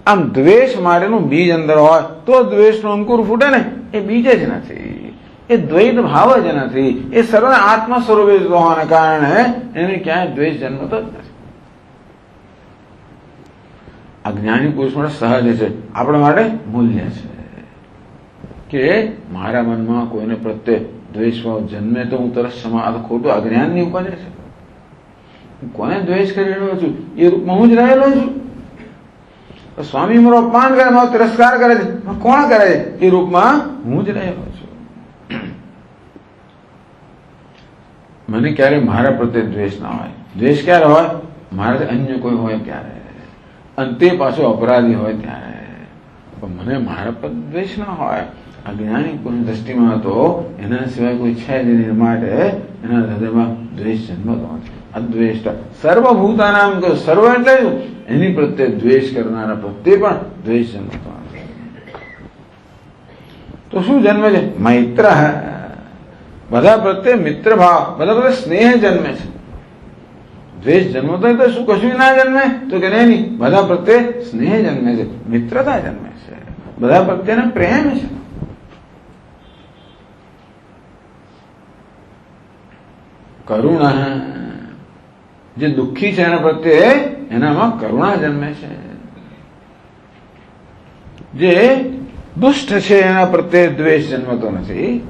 આમ દ્વેષ માટેનું બીજ અંદર હોય તો દ્વેષનું અંકુર ફૂટે ને. એ બીજ જ નથી, એ દ્વૈત ભાવ જ નથી, એ સર્વ આત્મ સ્વરૂપે હોવાના કારણે એને ક્યાંય દ્વેષ જન્મતો જ નથી. આ જ્ઞાની પુરુષ માટે સહજ છે, આપણા માટે મૂલ્ય છે કે મારા મનમાં કોઈને પ્રત્યે દ્વેષ ભાવ જન્મે તો હું તરત સમાધ. ખોટું અજ્ઞાનની ઉપજે છે. હું કોને દ્વેષ કરી રહ્યો છું? એ રૂપમાં હું જ રહેલો છું. સ્વામી મારો અપમાન કરે, મારો તિરસ્કાર કરે છે, કોણ કરે છે? એ રૂપમાં હું જ રહેલો છું. મને ક્યારે મારા પ્રત્યે દ્વેષ ના હોય. દ્વેષ ક્યારે હોય? મારાથી અન્ય કોઈ હોય ત્યારે, અને તે પાછો અપરાધી હોય ત્યારે. પણ મને મારા પર દ્વેષ ના હોય. અજ્ઞાની કોઈ દ્રષ્ટિમાં તો એના સિવાય કોઈ છે જ નહીં, માટે એના હૃદયમાં દ્વેષ જન્મતો નથી. અદ્વેષ્ટ સર્વભૂતાનામ, સર્વ એટલે એની પ્રત્યે દ્વેષ કરનારા પ્રત્યે પણ દ્વેષ જન્મતો નથી. તો શું જન્મે છે? મૈત્ર. બધા પ્રત્યે મિત્ર ભાવ, બધા પ્રત્યે સ્નેહ જન્મે છે. દ્વેષ જન્મતો હોય તો શું કશું ના જન્મે? તો કે નહીં, બધા પ્રત્યે સ્નેહ જન્મે છે, મિત્રતા જન્મે છે, બધા પ્રત્યેને પ્રેમ છે. કરુણા, જે દુઃખી છે એના પ્રત્યે એનામાં કરુણા જન્મે છે. જે દુષ્ટ છે એના પ્રત્યે દ્વેષ જન્મતો નથી.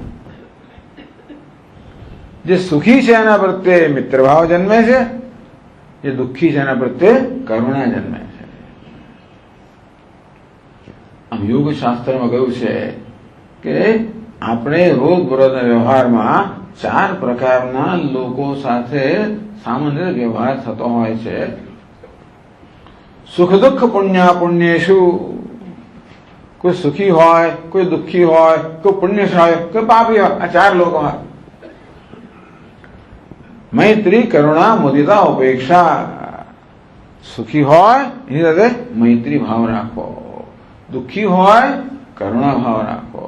જે સુખી છે એના પ્રત્યે મિત્રભાવ જન્મે છે. જે દુઃખી છે એના પ્રત્યે કરુણા જન્મે છે. આમ યોગ શાસ્ત્રમાં કહ્યું છે કે આપણે રોજબરોજના વ્યવહારમાં 4 પ્રકારના લોકો સાથે સામાન્ય વ્યવહાર થતો હોય છે. સુખ દુઃખ પુણ્યાપુણ્યેષુ. કોઈ સુખી હોય, કોઈ દુઃખી હોય, કોઈ પુણ્યશાળી, કોઈ પાપી હોય. આ 4 લોકો હોય. મૈત્રી, કરુણા, મુદિતા, ઉપેક્ષા. સુખી હોય એની સાથે મૈત્રી ભાવ રાખો, દુઃખી હોય કરુણા ભાવ રાખો,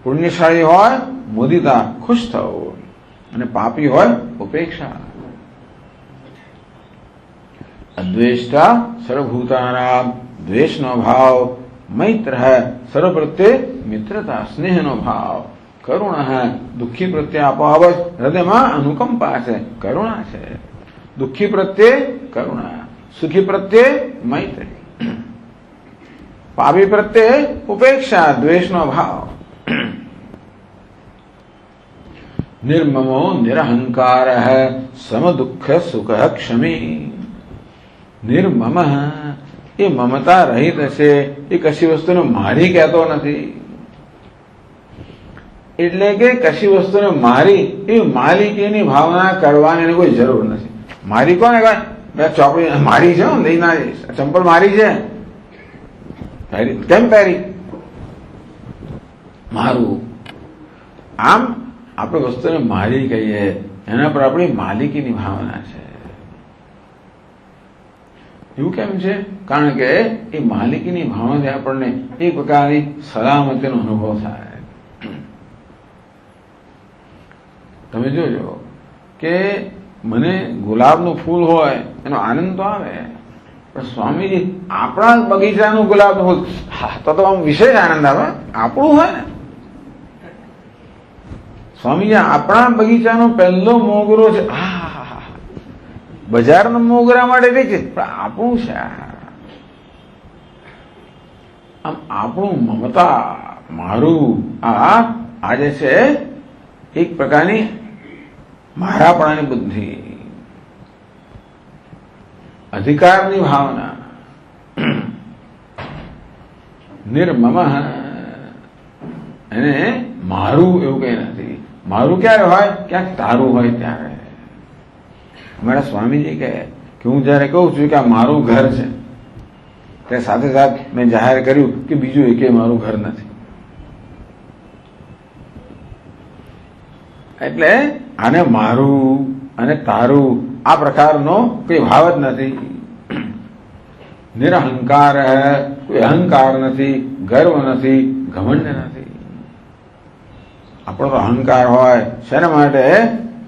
પુણ્યશાળી હોય મુદિતા, ખુશ થવું, અને પાપી હોય ઉપેક્ષા. અદ્વેષ્ટા સર્વભૂતાનામ, દ્વેષનો ભાવ. મૈત્ર સર્વ પ્રત્યે મિત્રતા, સ્નેહનો ભાવ. કરુણા, દુઃખી પ્રત્યે આપોઆપ જ હૃદયમાં અનુકંપા છે, કરુણા છે. દુઃખી પ્રત્યે કરુણા, સુખી પ્રત્યે મૈત્રી, પાપી પ્રત્યે ઉપેક્ષા, દ્વેષનો ભાવ. નિર્મમો નિરહંકાર સમ દુઃખ સુખ ક્ષમી. નિર્મમ, એ મમતા રહિત છે, એ કશી વસ્તુને મારી કહેતો નથી. એટલે કે કશી વસ્તુને મારી એ માલિકીની ભાવના કરવાની એને કોઈ જરૂર નથી. મારી કોને કહે? મેં ચોપડી મારી છે, લઈ ના જઈશ. ચંપલ મારી છે, કેમ પહેરી? મારું. આમ આપણે વસ્તુને મારી કહીએ એના પર આપણી માલિકીની ભાવના છે. એવું કેમ છે? કારણ કે એ માલિકીની ભાવનાથી આપણને એક પ્રકારની સલામતીનો અનુભવ થાય. તમે જોજો કે મને ગુલાબનું ફૂલ હોય એનો આનંદ તો આવે, પણ સ્વામીજી આપણા બગીચાનું ગુલાબનું ફૂલ, હા તો આમ વિશેષ આનંદ આવે. આપણું હોય ને, સ્વામીજી આપણા બગીચાનો પહેલો મોગરો છે, હા બજારના મોગરા માટે ઠીક છે, પણ આપણું છે. આમ આપણું મમતા, મારું આ જે છે એક પ્રકારની મારાપણાની બુદ્ધિ, અધિકારની ભાવના, નિર્મમ, એને મારું એવું કઈ નથી. મારું ક્યારે હોય? ક્યાંક તારું હોય ત્યારે. અમારા સ્વામીજી કહે કે હું જયારે કહું છું કે આ મારું ઘર છે, તે સાથે સાથે મેં જાહેર કર્યું કે બીજું એકે મારું ઘર નથી. એટલે આને મારું અને તારું આ પ્રકારનો કોઈ ભાવ જ નથી. નિરહંકાર, કોઈ અહંકાર નથી, ગર્વ નથી, ઘમંડ નથી. આપણો તો અહંકાર હોય શેના માટે?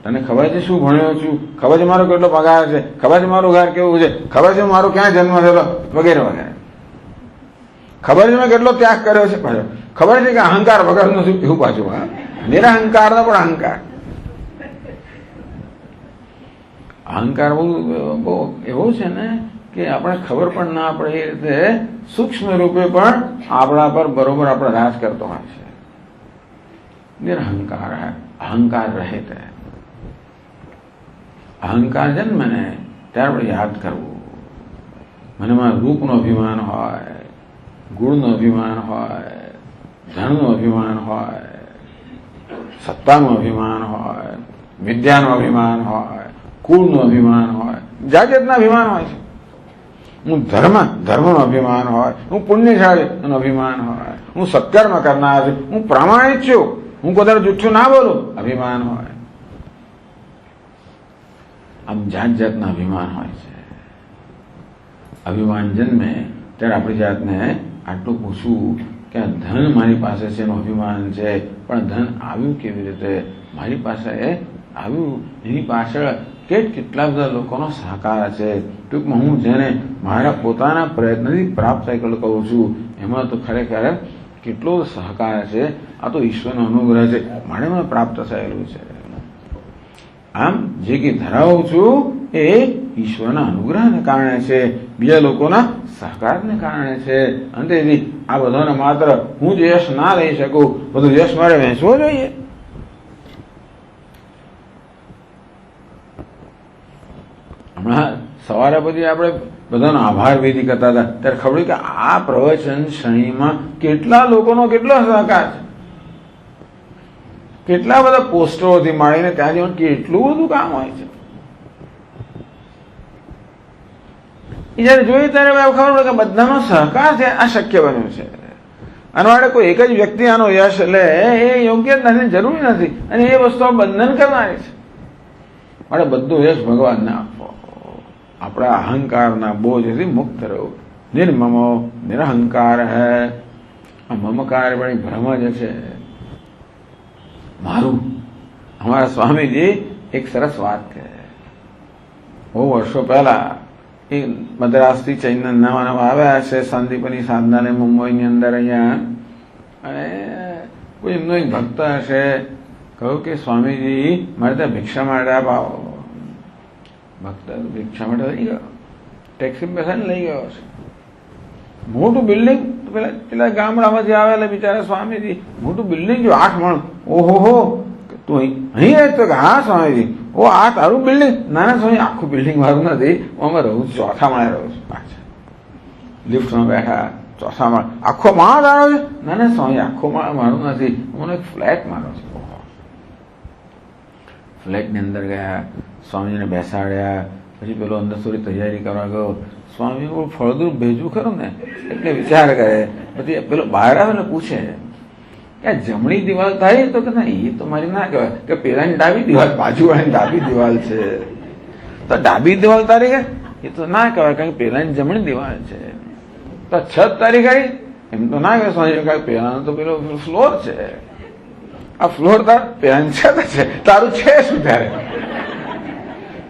તને ખબર છે શું ભણ્યો છું, ખબર છે મારો કેટલો પગાર છે, ખબર છે મારું ઘર કેવું છે, ખબર છે મારો ક્યાં જન્મ થયેલો, વગેરે વગેરે. ખબર છે મેં કેટલો ત્યાગ કર્યો છે, પાછો ખબર છે કે અહંકાર વગરનું શું, એવું પાછું. હા, નિરહંકાર નો પણ અહંકાર. અહંકાર બહુ એવો છે ને કે આપણે ખબર પણ ના પડે એ રીતે સૂક્ષ્મ રૂપે પણ આપણા પર બરોબર આપણે રાજ કરતો હોય છે. નિરહંકાર, અહંકાર રહે તે. અહંકાર જન્મે ને ત્યારે આપણે યાદ કરવું. મને મારા રૂપનો અભિમાન હોય, ગુણનો અભિમાન હોય, ધનનું અભિમાન હોય, સત્તાનું અભિમાન હોય, વિદ્યાનું અભિમાન હોય, કુળનું અભિમાન હોય, જાત જાતના અભિમાન હોય છે. હું ધર્મનો અભિમાન હોય, હું પુણ્યશાળી એનો અભિમાન હોય, હું સત્કર્મ કરનાર છું, હું પ્રામાણિક છું, હું કોઈ જુઠ્ઠું ના બોલું, અભિમાન હોય. આમ જાત જાતના અભિમાન હોય છે. અભિમાન જન્મે ત્યારે આપણી જાતને આટલું પૂછવું કે આ ધન મારી પાસે છે એનું અભિમાન છે, પણ ધન આવ્યું કેવી રીતે મારી પાસે આવ્યું? એની પાછળ કેટલા બધા લોકોનો સહકાર છે. ટૂંકમાં હું જેને મારા પોતાના પ્રયત્નથી પ્રાપ્ત થયેલ કહું છું, એમાં તો ખરેખર કેટલો સહકાર છે. આ તો ઈશ્વરનો અનુગ્રહ છે, મારે મને પ્રાપ્ત થયેલું છે. આમ જે કંઈ ધરાવું છું એ ઈશ્વરના અનુગ્રહને કારણે છે, બીજા લોકોના સહકારને કારણે છે. અંતેથી આ બધાને માત્ર હું જ યશ ના લઈ શકું, બધું યશ મારે વહેંચવો જોઈએ. હમણાં સવારે પછી આપણે બધાનો આભાર વિધિ કરતા હતા ત્યારે ખબર કે આ પ્રવચન શ્રેણીમાં કેટલા લોકોનો કેટલો સહકાર છે. કેટલા બધા પોસ્ટરોથી માંડીને ત્યાં કેટલું બધું કામ હોય છે. એ જયારે જોઈએ ત્યારે ખબર પડે કે બધાનો સહકાર છે, આ શક્ય બન્યું છે. આના માટે કોઈ એક જ વ્યક્તિ આનો યશ લે એ યોગ્ય જ નથી, જરૂરી નથી, અને એ વસ્તુ બંધન કરનારી છે. માટે બધું યશ ભગવાનને આપવો, આપણા અહંકારના બોજથી મુક્ત રહેવું. નિર્મમો નિરહંકાર હૈ. આ મમકાર પણ ભ્રમ જ છે, મારું. અમારા સ્વામીજી એક સરસ વાત કહે. બહુ વર્ષો પહેલા એ મદ્રાસથી ચૈતન્ય નવા નવા આવ્યા છે શાંતિપની સાધનાને મુંબઈની અંદર અહીંયા, અને કોઈ એમનો એક ભક્ત હશે કહ્યું કે સ્વામીજી મારે ત્યાં ભિક્ષા માટે આવો. ભક્ત ભિક્ષા માટે લઈ ગયો, ટેક્સી બેસાને લઈ ગયો છે. મોટું બિલ્ડિંગ, પેલા ગામડામાંથી આવેલા બિચારા સ્વામીજી, મોટું બિલ્ડિંગ જો 8 માળ. ઓહો, તું અહીં રહે? તો હા સ્વામીજી. ઓ આ તારું બિલ્ડિંગ? ના ના સ્વામી, આખું બિલ્ડિંગ મારું નથી, હું અમે રહું છું, ચોથા માળે રહું છું. પાછા લિફ્ટમાં બેઠા, ચોથા માળ. આખો માળ તારો છે? ના ના સ્વામી, આખો માળ મારું નથી, મને એક ફ્લેટ મારો છે. ફ્લેટની અંદર ગયા, સ્વામીજીને બેસાડ્યા. પછી પેલો અંદર થોડી તૈયારી કરવા ગયો. સ્વામી ફળદું ભેજવું ખરું ને, એટલે વિચાર કરે. પછી પેલો બહાર આવે ને પૂછે કે જમણી દિવાલ થાય? તો કે ના, એ તો મારી ના કહેવાય, કે પેલાની ડાબી દિવાલ, બાજુવાળાની ડાબી દિવાલ છે. તો ડાબી દિવાલ તારી કે એ તો ના કહેવાય, કારણ કે પેલાની જમણી દિવાલ છે. તો છત તારી ગઈ એમ તો ના કહેવાય, પેલાનો તો પેલો ફ્લોર છે. આ ફ્લોર તાર પેલાની છત છે, તારું છે શું? ત્યારે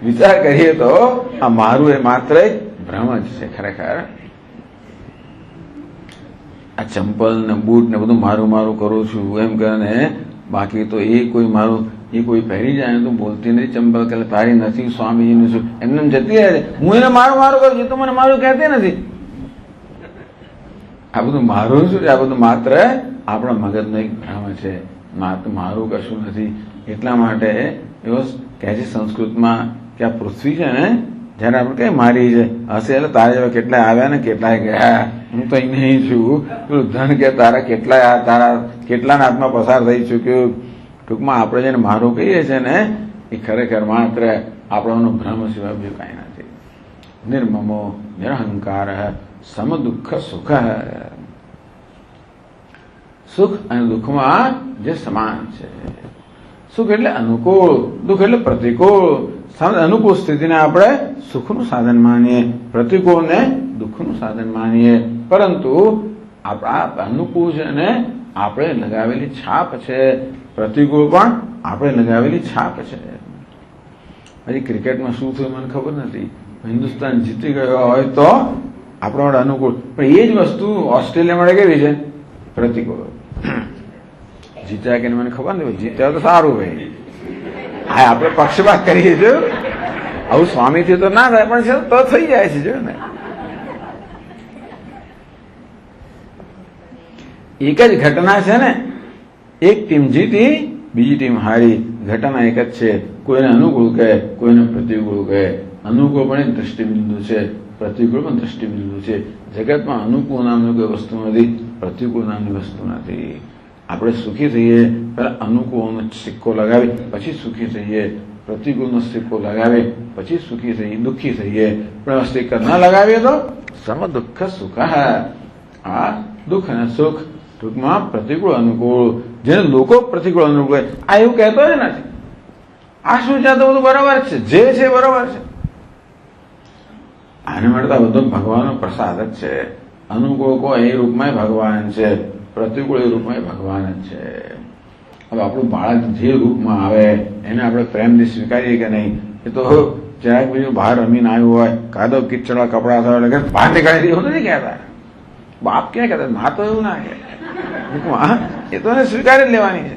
વિચાર કરીએ તો આ મારું એ માત્ર એક ભ્રમ જ છે. ખરેખર આ ચંપલ ને બૂટ ને બધું મારું મારું કરું છું એમ કરીને, બાકી તો એ કોઈ મારું એ કોઈ પહેરી જાય તો બોલતી નથી ચંપલ કે તારી નથી, સ્વામીજીનું છું, એમને જતી રહે છે. હું એને મારું મારું કરું છું, તો મને મારું કહેતી નથી. આ બધું મારું શું છે? આ બધું માત્ર આપણા મગજનો એક ભ્રમ છે. મારું કશું નથી. એટલા માટે એવો કહે છે સંસ્કૃતમાં કે આ પૃથ્વી છે ને, જયારે આપણે કઈ મારી છે હશે એટલે તારા જેવા કેટલાય આવ્યા ને કેટલાય ગયા, હું તો અહીં નહીં છું. પેલું ધન કે તારા કેટલાના હાથમાં પસાર થઈ ચૂક્યું. ટૂંકમાં આપણે જેને મારું કહીએ છીએ ને, એ ખરેખર માત્ર આપણો ભ્રમ સિવાય બીજું કાંઈ નથી. નિર્મમો નિરહંકાર સમ દુઃખ સુખ. સુખ અને દુઃખમાં જે સમાન છે. સુખ એટલે અનુકૂળ, દુઃખ એટલે પ્રતિકૂળ. અનુકૂળ સ્થિતિને આપણે સુખનું સાધન માનીએ, પ્રતિકૂળને દુઃખનું સાધન માનીએ. પરંતુ આપણા અનુકૂળ છે ને આપણે લગાવેલી છાપ છે, પ્રતિકૂળ પણ આપણે લગાવેલી છાપ છે. હજી ક્રિકેટમાં શું થયું મને ખબર નથી. હિન્દુસ્તાન જીતી ગયો હોય તો આપણા માટે અનુકૂળ, પણ એ જ વસ્તુ ઓસ્ટ્રેલિયા માટે કેવી છે? પ્રતિકૂળ. જીત્યા કે મને ખબર નથી, જીત્યા તો સારું ભાઈ. હા, આપણે પક્ષપાત કરીએ છીએ. આવું સ્વામીથી તો ના થાય, પણ છે તો થઈ જાય છે. જો ને એક જ ઘટના છે ને, એક ટીમ જીતી બીજી ટીમ હારી. ઘટના એક જ છે. કોઈને અનુકૂળ કહે, કોઈને પ્રતિકૂળ કહે. અનુકૂળ પણ એક દ્રષ્ટિબિંદુ છે, પ્રતિકૂળ પણ દ્રષ્ટિબિંદુ છે. જગતમાં અનુકૂળ નામની કોઈ વસ્તુ નથી, પ્રતિકૂળ નામની વસ્તુ નથી. આપણે સુખી થઈએ પહેલા અનુકૂળનો સિક્કો લગાવી પછી સુખી થઈએ, પ્રતિકૂળનો સિક્કો લગાવી પછી સુખી થઈએ, દુઃખી થઈએ. પણ સિક્કો ના લગાવીએ તો સમ દુઃખ સુખ. આ દુઃખ અને સુખ ટૂંકમાં પ્રતિકૂળ અનુકૂળ. જેને લોકો પ્રતિકૂળ અનુકૂળ આ એવું કહેતો જ નથી. આ શું છે? તો બધું બરાબર છે, જે છે બરાબર છે. આને મળતા બધો ભગવાનનો પ્રસાદ જ છે. અનુકૂળ કો એ રૂપમાં ભગવાન છે, પ્રતિકૂળ એ રૂપમાં ભગવાન જ છે. હવે આપણું બાળક જે રૂપમાં આવે એને આપણે પ્રેમથી સ્વીકારીએ કે નહીં, એ તો જરાક બીજું બહાર રમીને આવ્યું હોય, કાદવ કિચડવા કપડા થવા એટલે બહાર નીકળી દે, એવું નથી કહેતા. બાપ ક્યાં કહેતા? મા તો એવું ના કહે. એ તો એને સ્વીકારી જ લેવાની છે.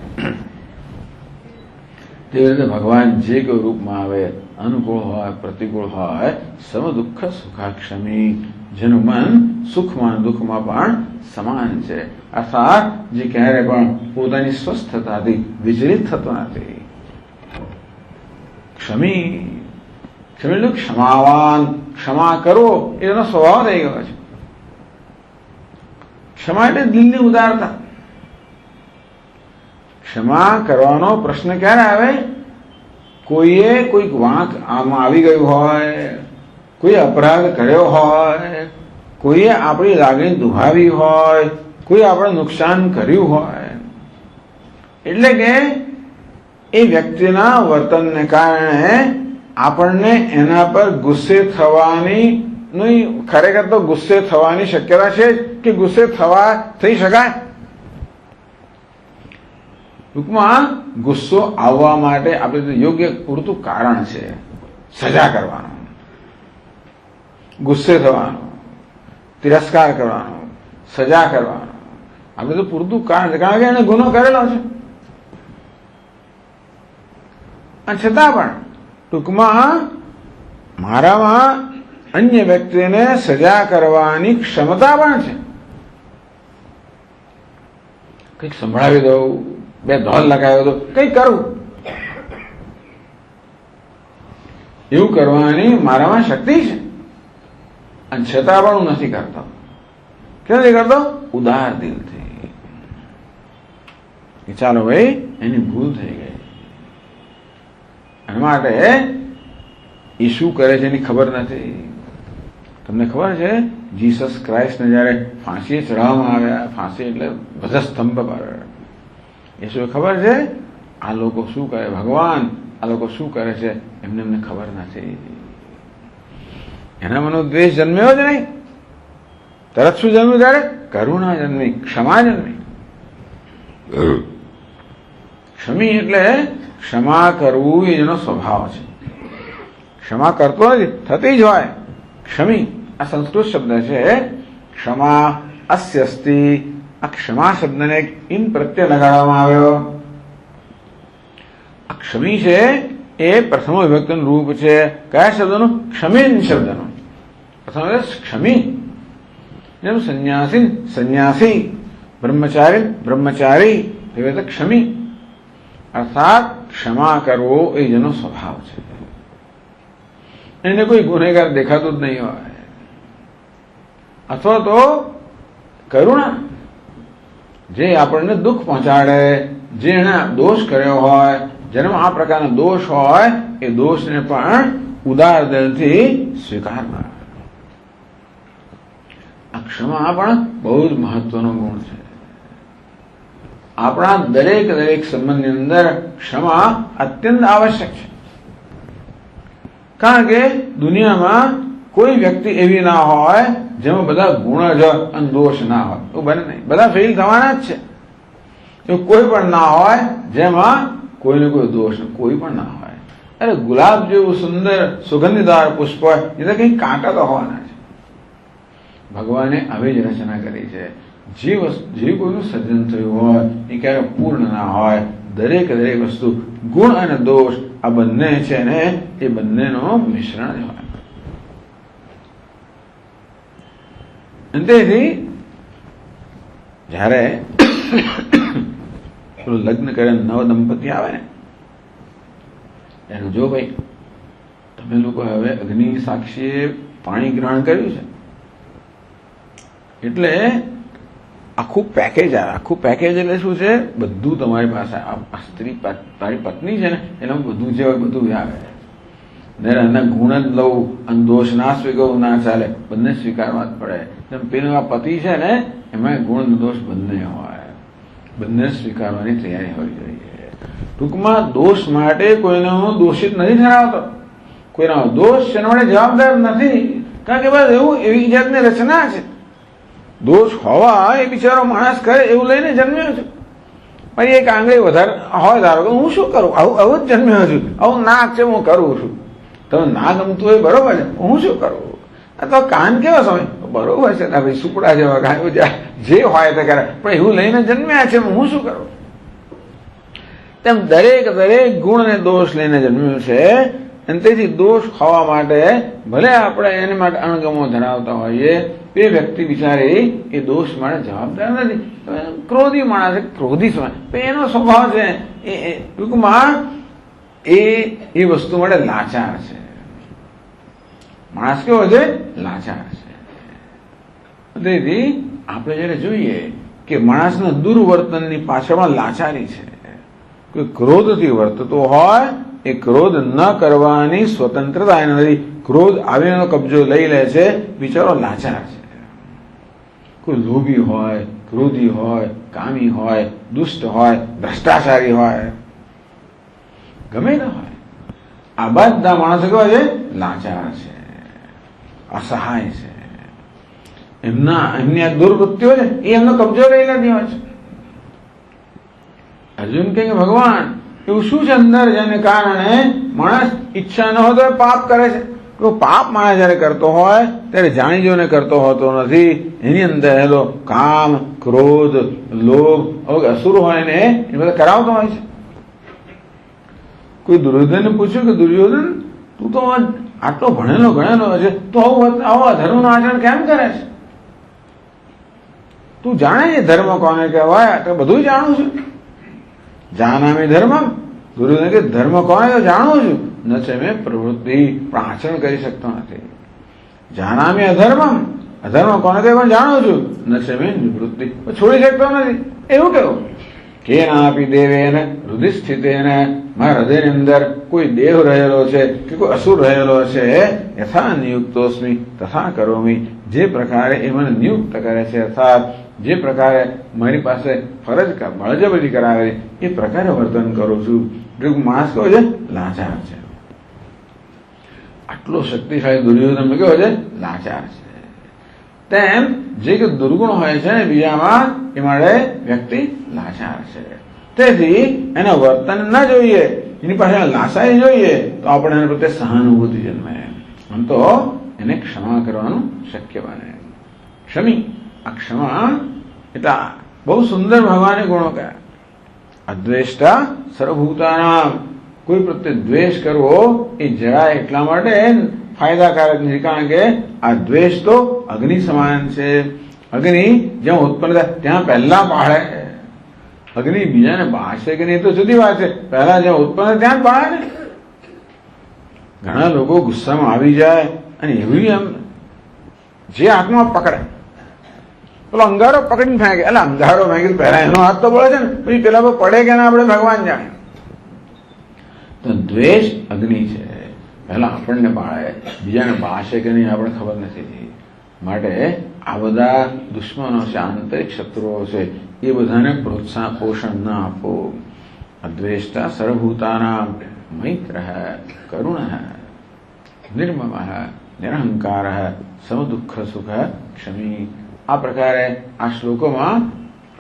તેવી રીતે ભગવાન જે કોઈ રૂપમાં આવે, અનુકૂળ હોય પ્રતિકૂળ હોય, સમ દુઃખ સુખાક્ષમી. જેનું મન સુખમાં દુઃખમાં પણ સમાન છે. અર્થાત જે ક્યારે પણ પોતાની સ્વસ્થતાથી વિચલિત થતો નથી. ક્ષમી, ક્ષમી ક્ષમાવાન, ક્ષમા કરવો એનો સ્વભાવ થઈ ગયો છે. ક્ષમા એટલે દિલની ઉદારતા. ક્ષમા કરવાનો પ્રશ્ન ક્યારે આવે? કોઈએ કોઈક વાંક આમાં આવી ગયું હોય, કોઈ અપરાધ કર્યો હોય, કોઈએ આપણી લાગણી દુભાવી હોય, કોઈ આપણે નુકસાન કર્યું હોય, એટલે કે એ વ્યક્તિના વર્તનને કારણે આપણને એના પર ગુસ્સે થવાની નહીં, ખરેખર તો ગુસ્સે થવાની શક્યતા છે કે ગુસ્સે થઈ શકાય. ટૂંકમાં ગુસ્સો આવવા માટે આપણે યોગ્ય પૂરતું કારણ છે. સજા કરવાનો, ગુસ્સે થવાનો, તિરસ્કાર કરવાનો, સજા કરવાનો, આપણે તો પૂરતું કારણ છે. કારણ કે એને ગુનો કરેલો છે. અને છતાં પણ ટૂંકમાં મારામાં અન્ય વ્યક્તિને સજા કરવાની ક્ષમતા પણ છે. કંઈક સંભળાવી દઉં, બે ધોલ લગાવ્યો તો કંઈક કરવું, એવું કરવાની મારામાં શક્તિ છે. અને છતાં પણ હું નથી કરતો. કેમ નથી કરતો? ઉદાર દિલથી. ચાલો ભાઈ, એની ભૂલ થઈ ગઈ. એના માટે એ શું કરે છે એની ખબર નથી. તમને ખબર છે જીસસ ક્રાઇસ્ટને જયારે ફાંસીએ ચડાવવામાં આવ્યા, ફાંસી એટલે ધ્વજસ્તંભ પર, એ શું ખબર છે? આ લોકો શું કરે, ભગવાન આ લોકો શું કરે છે એમને ખબર નથી. એનામાં દ્વેષ જન્મ્યો જ નહીં. તરત શું જન્મ્યું ત્યારે? કરુણા જન્મી, ક્ષમા જન્મી. ક્ષમી એટલે ક્ષમા કરવું એ એનો સ્વભાવ છે. ક્ષમા કરતો નથી, થતી જ હોય. ક્ષમી આ સંસ્કૃત શબ્દ છે. ક્ષમા અસ્ય અસ્તિ. આ ક્ષમા શબ્દને ઇન પ્રત્યય લગાડવામાં આવ્યો. આ ક્ષમી છે એ પ્રથમ વિભક્તિનું રૂપ છે. કયા શબ્દનું? ક્ષમીન શબ્દનું. પ્રથમ ક્ષમી. જેમ સંન્યાસી સંન્યાસી, બ્રહ્મચારી બ્રહ્મચારી, એવી રીતે ક્ષમી અર્થાત ક્ષમા કરવો એ જેનો સ્વભાવ છે. એને કોઈ ગુનેગાર દેખાતું જ નહીં હોય. અથવા તો કરુણા, જે આપણને દુઃખ પહોંચાડે, જે એને દોષ કર્યો હોય, જેનામાં આ પ્રકારનો દોષ હોય, એ દોષને પણ ઉદાર દિલથી સ્વીકારનાર. આ ક્ષમા પણ બહુ જ મહત્વનો ગુણ છે. આપણા દરેક સંબંધની અંદર ક્ષમા અત્યંત આવશ્યક છે. કારણ કે દુનિયામાં કોઈ વ્યક્તિ એવી ના હોય જેમાં બધા ગુણ જ અને દોષ ના હોય. એવું બને નહીં. બધા ફેલ થવાના જ છે. એવું કોઈ પણ ના હોય જેમાં કોઈને કોઈ દોષ કોઈ પણ ના હોય. અરે ગુલાબ જેવું સુંદર સુગંધીદાર પુષ્પ હોય એ તો કંઈક કાંટા તો હોવાના છે. ભગવાને આવી જ રચના કરી છે. જે કોઈનું સર્જન થયું હોય એ ક્યારે પૂર્ણ ના હોય. દરેક વસ્તુ ગુણ અને દોષ આ બંને છે ને એ બંનેનો મિશ્રણ જ હોય. તેથી જયારે લગ્ન કરે નવ દંપતિ આવે ને એનું જો ભાઈ તમે લોકો હવે અગ્નિ સાક્ષીએ પાણી ગ્રહણ કર્યું છે એટલે આખું પેકેજ આવે. આખું પેકેજ એટલે શું છે? બધું તમારી પાસે. આ સ્ત્રી તારી પત્ની છે ને એનામાં બધું જે હોય બધું આવે. એના ગુણ જ લઉં અને દોષ ના સ્વીકારવું ના ચાલે, બંને સ્વીકારવા જ પડે. પેલો આ પતિ છે ને એમાં ગુણ દોષ બંને હોય, બંને સ્વીકારવાની તૈયારી હોવી જોઈએ. ટૂંકમાં દોષ માટે કોઈનો દોષિત નથી ઠરાવતો. કોઈના દોષ એના માટે જવાબદાર નથી. કારણ કે બસ એવું એવી જાતની રચના છે. દોષ હોવા એ બિચારો માણસ કરે એવું લઈને જન્મ્યો છું. પછી એક આંગળી વધારે હોય ધારો કે હું શું કરું, આવું જ જન્મ્યો છું. આવું નાક છે હું કરું છું. તમે ના ગમતું હોય બરોબર છે, હું શું કરું. તો કાન કેવા સમય બરોબર છે ભાઈ, સુપડા જેવા કાન જે હોય તે કરે, પણ એવું લઈને જન્મ્યા છે હું શું કરું. તેમ દરેક ગુણ અને દોષ લઈને જન્મ્યું છે. અને તેથી દોષ હોવા માટે ભલે આપણે એને માટે અણગમો ધરાવતા હોઈએ, એ વ્યક્તિ બિચારી એ દોષ માટે જવાબદાર નથી. ક્રોધી માણસ ક્રોધી સમય એનો સ્વભાવ છે. એ ટૂંકમાં એ વસ્તુ માટે લાચાર છે. માણસ કેવો છે? લાચાર છે. તેથી આપણે જયારે જોઈએ કે માણસના દુર્વર્તનની પાછળમાં લાચારી છે. કોઈ ક્રોધથી વર્તતો હોય એ ક્રોધ ન કરવાની સ્વતંત્રતા એને નથી. ક્રોધ આવીને કબજો લઈ લે છે, બિચારો લાચાર છે. કોઈ લોભી હોય, ક્રોધી હોય, કામી હોય, દુષ્ટ હોય, ભ્રષ્ટાચારી હોય, ગમે ન હોય, આ બધા માણસો કેવા છે? લાચાર છે, અસહાય છે. એમની આ દુર્વૃત્તિઓ છે એ એમનો કબજો લઈ લેતી હોય છે. અર્જુન કહે કે ભગવાન એવું શું છે અંદર જેને કારણે માણસ ઈચ્છા ન હોય તો પાપ કરે છે? તો પાપ માણસ જયારે કરતો હોય ત્યારે જાણી જોઈને કરતો હોતો નથી. એની અંદર રહેલો કામ, ક્રોધ, લોભ, અસુર હોય ને એ બધા કરાવતો હોય છે. કોઈ દુર્યોધનને પૂછ્યું કે દુર્યોધન તું તો આટલો ભણેલો ગણેલો છે, તો આવો અધર્મનું આચરણ કેમ કરે છે? તું જાણે છે ધર્મ કોને કહેવાય? તો બધું જાણું છું. જાનામી ધર્મ. દુર્યોધન કે ધર્મ કોને તો જાણું છું, ન છે મેં પ્રવૃત્તિ, પણ આચરણ કરી શકતો નથી. જાનામી અધર્મમ. અધર્મ કોને તે પણ જાણું છું, ન છે મેં નિવૃત્તિ, છોડી શકતો નથી. એવું કેવું? કેનાપી દેવેન હૃદય સ્થિતેને, મારા હૃદયની અંદર કોઈ દેવ રહેલો છે કે કોઈ અસુર રહેલો છે. યથા નિયુક્તોસ્મી તથા કરોમી. જે પ્રકારે એ મને નિયુક્ત કરે છે, અર્થાત જે પ્રકારે મારી પાસે ફરજ બળજબરી કરાવે એ પ્રકારે વર્તન કરું છું. માણસ કહો છે લાચાર છે. આટલો શક્તિશાળી દુર્યોધન કેવો છે? લાચાર છે. તેમ જે કે દુર્ગુણ હોય છે ને બીજામાં એ માટે વ્યક્તિ લાચાર છે. તેથી એના વર્તન ન જોઈએ, એની પાસે લાસાઈ જોઈએ તો આપણે એના પ્રત્યે સહાનુભૂતિ જન્મે, આમ તો એને ક્ષમા કરવાનું શક્ય બને. ક્ષમી, આ ક્ષમા એટલે બહુ સુંદર ભગવાને ગુણો કયા. અદ્વેષ્ટા સર્વભૂતાનામ, કોઈ પ્રત્યે દ્વેષ કરવો એ જરાય એટલા માટે ફાયદાકારક નથી, કારણ કે આ દ્વેષ તો અગ્નિ સમાન છે. અગ્નિ જ્યાં ઉત્પન્ન થાય ત્યાં પહેલા બાળે. અગ્નિ બીજાને બાળશે કે નહીં તો જુદી વાત છે, પહેલા જ્યાં ઉત્પન્ન ત્યાં જ બાળે ને. ઘણા લોકો ગુસ્સામાં આવી જાય અને એવી એમ જે હાથમાં પકડે, પેલો અંગારો પકડીને ફેંકે, એટલે અંગારો ફેંકી પહેલા એનો હાથ તો પડે છે ને, પછી પેલા પર પડે કે ના આપણે ભગવાન જાણે. તો દ્વેષ અગ્નિ છે, પહેલા આપણને બાળે, બીજાને બાળશે કે નહીં આપણે ખબર નથી. માટે આ બધા દુશ્મનો છે, આંતરિક શત્રુઓ છે, એ બધાને પ્રોત્સાહન પોષણ ના આપો. અદ્વેષ્ટા સર્વભૂતાનામ મૈત્ર કરુણ નિર્મમ નિરહંકાર સમદુઃખ સુખ ક્ષમી. આ પ્રકારે આ શ્લોકોમાં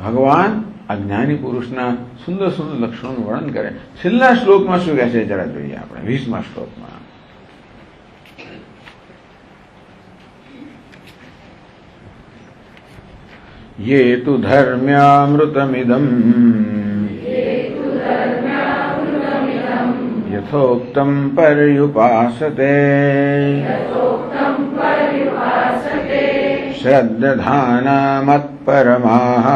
ભગવાન આ જ્ઞાની પુરુષના સુંદર સુંદર લક્ષણોનું વર્ણન કરે. છેલ્લા શ્લોકમાં શું કહે છે જરા જોઈએ આપણે, 20મા શ્લોકમાં. ये तु धर्म्यामृतमिदम् यथोक्तं पर्युपासते श्रद्धाना मत्परमाः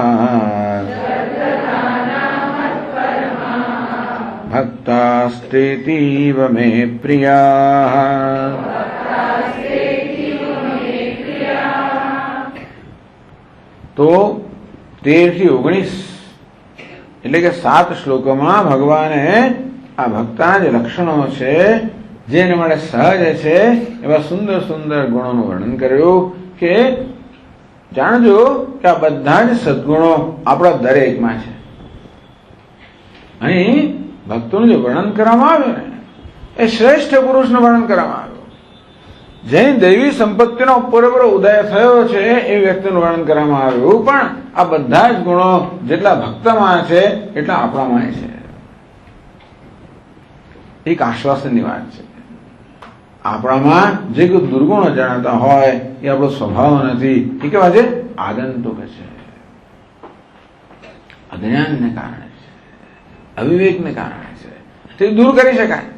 भक्तास्तेतीव मे प्रियाः. તો 13 થી 19 એટલે કે 7 શ્લોકોમાં ભગવાને આ ભક્તના જે લક્ષણો છે, જે એને માટે સહજ છે, એવા સુંદર સુંદર ગુણોનું વર્ણન કર્યું. કે જાણજો કે આ બધા જ સદગુણો આપણા દરેકમાં છે. અહીં ભક્તોનું જે વર્ણન કરવામાં આવ્યું ને એ શ્રેષ્ઠ પુરુષનું વર્ણન કરવામાં આવ્યું. જેની દૈવી સંપત્તિનો પૂરેપૂરો ઉદય થયો છે એ વ્યક્તિનું વર્ણન કરવામાં આવ્યું. પણ આ બધા જ ગુણો જેટલા ભક્તમાં છે એટલા આપણામાં છે. એક આશ્વાસનની વાત છે. આપણામાં જે કોઈ દુર્ગુણો જણાતા હોય એ આપણો સ્વભાવ નથી, એ કેવા છે? આગંતુક છે, અજ્ઞાનને કારણે છે, અવિવેકને કારણે છે. તે દૂર કરી શકાય.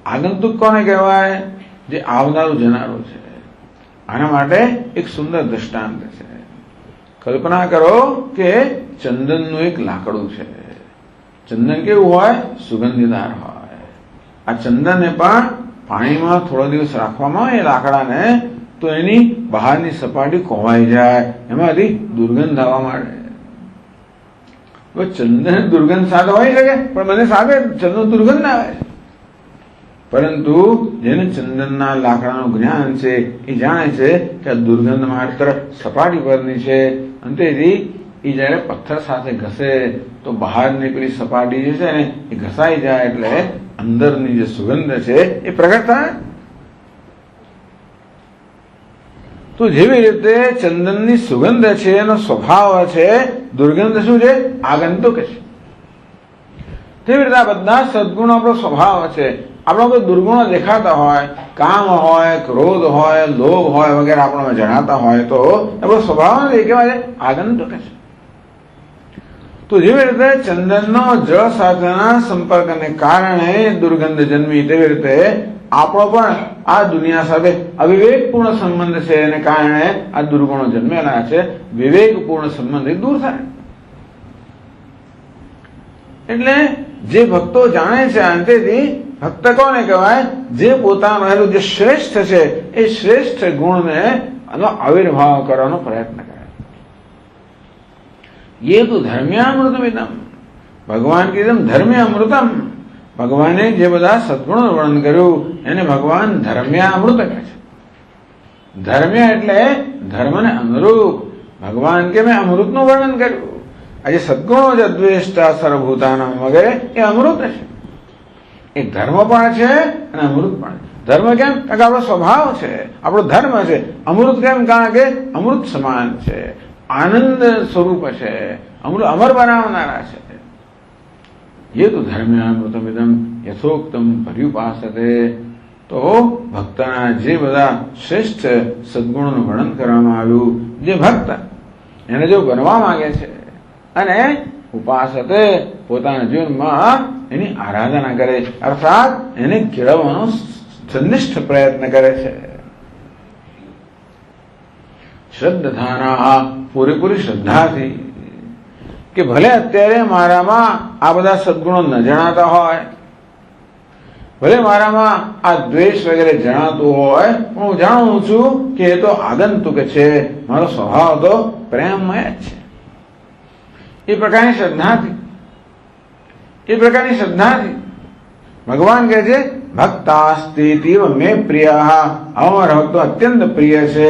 આગંતુક કોને કહેવાય? જે આવનારું જનારું છે. આના માટે એક સુંદર દ્રષ્ટાંત છે. કલ્પના કરો કે ચંદનનું એક લાકડું છે. ચંદન કેવું હોય? સુગંધીદાર હોય. આ ચંદનને પણ પાણીમાં થોડા દિવસ રાખવામાં આવે લાકડાને, તો એની બહારની સપાટી કોવાઈ જાય, એમાંથી દુર્ગંધ આવવા માંડે. ચંદન દુર્ગંધ સાથે હોઈ શકે, પણ મને સાથે ચંદન દુર્ગંધ ના આવે. પરંતુ જેને ચંદનના લાકડાનું જ્ઞાન છે એ જાણે છે કે આ દુર્ગંધ માત્ર સપાટી પરની છે, અને તેથી એ જયારે પથ્થર સાથે ઘસે તો બહારની પેલી સપાટી જે છે ને એ ઘસાઈ જાય, એટલે અંદરની જે સુગંધ છે એ પ્રગટ થાય. તો જેવી રીતે ચંદનની સુગંધ છે એનો સ્વભાવ છે, દુર્ગંધ શું છે? આગંતુક છે. તેવી રીતે આ બધા સદગુણો આપણો સ્વભાવ છે. આપણા કોઈ દુર્ગુણો દેખાતા હોય, કામ હોય, ક્રોધ હોય, લોભ હોય વગેરે આપણામાં જણાતા હોય તો આપણો સ્વભાવ નથી, કેવા છે? આગંતુક છે. તો જેવી રીતે ચંદનનો જળ સાથેના સંપર્કને કારણે દુર્ગંધ જન્મી, તેવી રીતે આપણો પણ આ દુનિયા સાથે અવિવેકપૂર્ણ સંબંધ છે, એને કારણે આ દુર્ગુણો જન્મેલા છે. વિવેકપૂર્ણ સંબંધ દૂર થાય. એટલે જે ભક્તો જાણે છે, અંતેથી ભક્ત કોને કહેવાય? જે પોતાનું રહેલું જે શ્રેષ્ઠ છે એ શ્રેષ્ઠ ગુણને આવિર્ભાવ કરવાનો પ્રયત્ન કરે. ये तो धर्म्यामृतमिदम, ભગવાન કીધું ધર્મ્યામૃતમ. ભગવાને જે બધા સદગુણોનું વર્ણન કર્યું એને ભગવાન ધર્મ્યામૃત કહે છે. ધર્મ્ય એટલે ધર્મને અનુરૂપ. ભગવાન કે મેં અમૃતનું વર્ણન કર્યું. આજે સદગુણો જે દ્વેષ્ટા સર્વભૂતાનામ વગેરે એ અમૃત છે. એ ધર્મ પણ છે અને અમૃત પણ. ધર્મ કેમ? કારણ કે આપણો સ્વભાવ છે, આપણો ધર્મ છે. અમૃત કેમ? કારણ કે અમૃત સમાન છે, આનંદ સ્વરૂપ છે, અમર બનાવનારા છે. ये तो ધર્મ્યામૃતમિદમ યથોક્તમ પર્યુપાસતે. તો ભક્તના જે બધા શ્રેષ્ઠ સદગુણોનું વર્ણન કરવામાં આવ્યું, જે ભક્ત એને જો બનવા માંગે છે અને ઉપાસતે પોતાના જીવનમાં એની આરાધના કરે, અર્થાત એને કેળવવાનો સંનિષ્ઠ પ્રયત્ન કરે છે. શ્રદ્ધાના પૂરેપૂરી શ્રદ્ધાથી, કે ભલે અત્યારે મારામાં આ બધા સદગુણો ન જણાતા હોય, ભલે મારામાં આ દ્વેષ વગેરે જણાતું હોય, પણ હું જાણું છું કે એ તો આગંતુક છે, મારો સ્વભાવ તો પ્રેમમય જ છે. એ પ્રકારની શ્રદ્ધાથી ભગવાન કહે છે ભક્તાસ્તીવ મે પ્રિય. અમારા ભક્તો અત્યંત પ્રિય છે.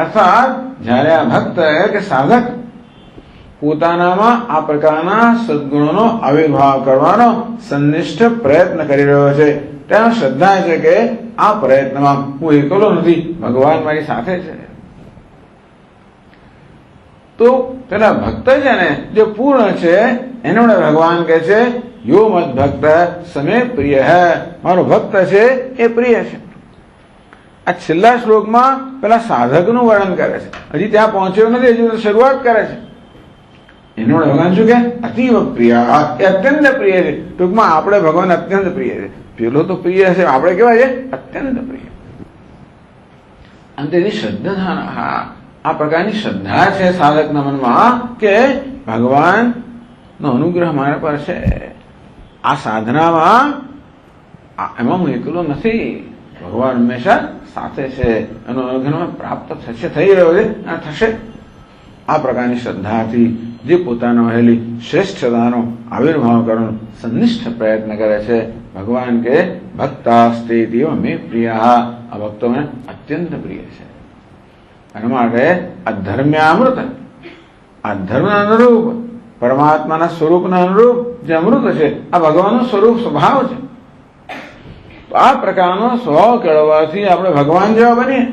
અર્થાત જયારે આ ભક્ત કે સાધક પોતાનામાં આ પ્રકારના સદગુણોનો આવિર્ભાવ કરવાનો સંનિષ્ઠ પ્રયત્ન કરી રહ્યો છે, ત્યાં શ્રદ્ધા છે કે આ પ્રયત્નમાં હું એકલો નથી, ભગવાન મારી સાથે છે. તો પેલા ભક્ત છે ને, જે પૂર્ણ છે, એને ભગવાન કહે છે યો મત ભક્ત સમે પ્રિય હૈ. મારો ભક્ત છે એ પ્રિય છે. આ છેલ્લા શ્લોકમાં પેલા સાધકનું વર્ણન કરે છે. હજી ત્યાં પહોંચ્યો નથી, હજી તો શરૂઆત કરે છે. એનો ભગવાન શું કે અતિવ પ્રિય, એ અત્યંત પ્રિય છે. ટૂંકમાં આપણે ભગવાન અત્યંત પ્રિય છે. પેલો તો પ્રિય છે, આપણે કેવા છે અત્યંત પ્રિય. અને તેની શ્રદ્ધા, આ પ્રકારની શ્રદ્ધા છે સાધકના મનમાં કે ભગવાનનો અનુગ્રહ મારા પર છે. આ સાધનામાં એમાં હું એકલો નથી, ભગવાન હંમેશા સાથે છે, એનો અનુગ્રહ પ્રાપ્ત થશે, થઈ રહ્યો છે અને થશે. આ પ્રકારની શ્રદ્ધાથી જે પોતાનો રહેલી શ્રેષ્ઠતાનો આવિર્ભાવ કરવાનો સંનિષ્ઠ પ્રયત્ન કરે છે, ભગવાન કે ભક્તાસ્તે મે પ્રિય. આ ભક્તો મને અત્યંત પ્રિય છે. એના માટે આ ધર્મ્યામૃત, આ ધર્મના અનુરૂપ, પરમાત્માના સ્વરૂપના અનુરૂપ જે અમૃત છે, આ ભગવાનનું સ્વરૂપ સ્વભાવ છે. તો આ પ્રકારનો સ્વભાવ કેળવવાથી આપણે ભગવાન જેવા બનીએ.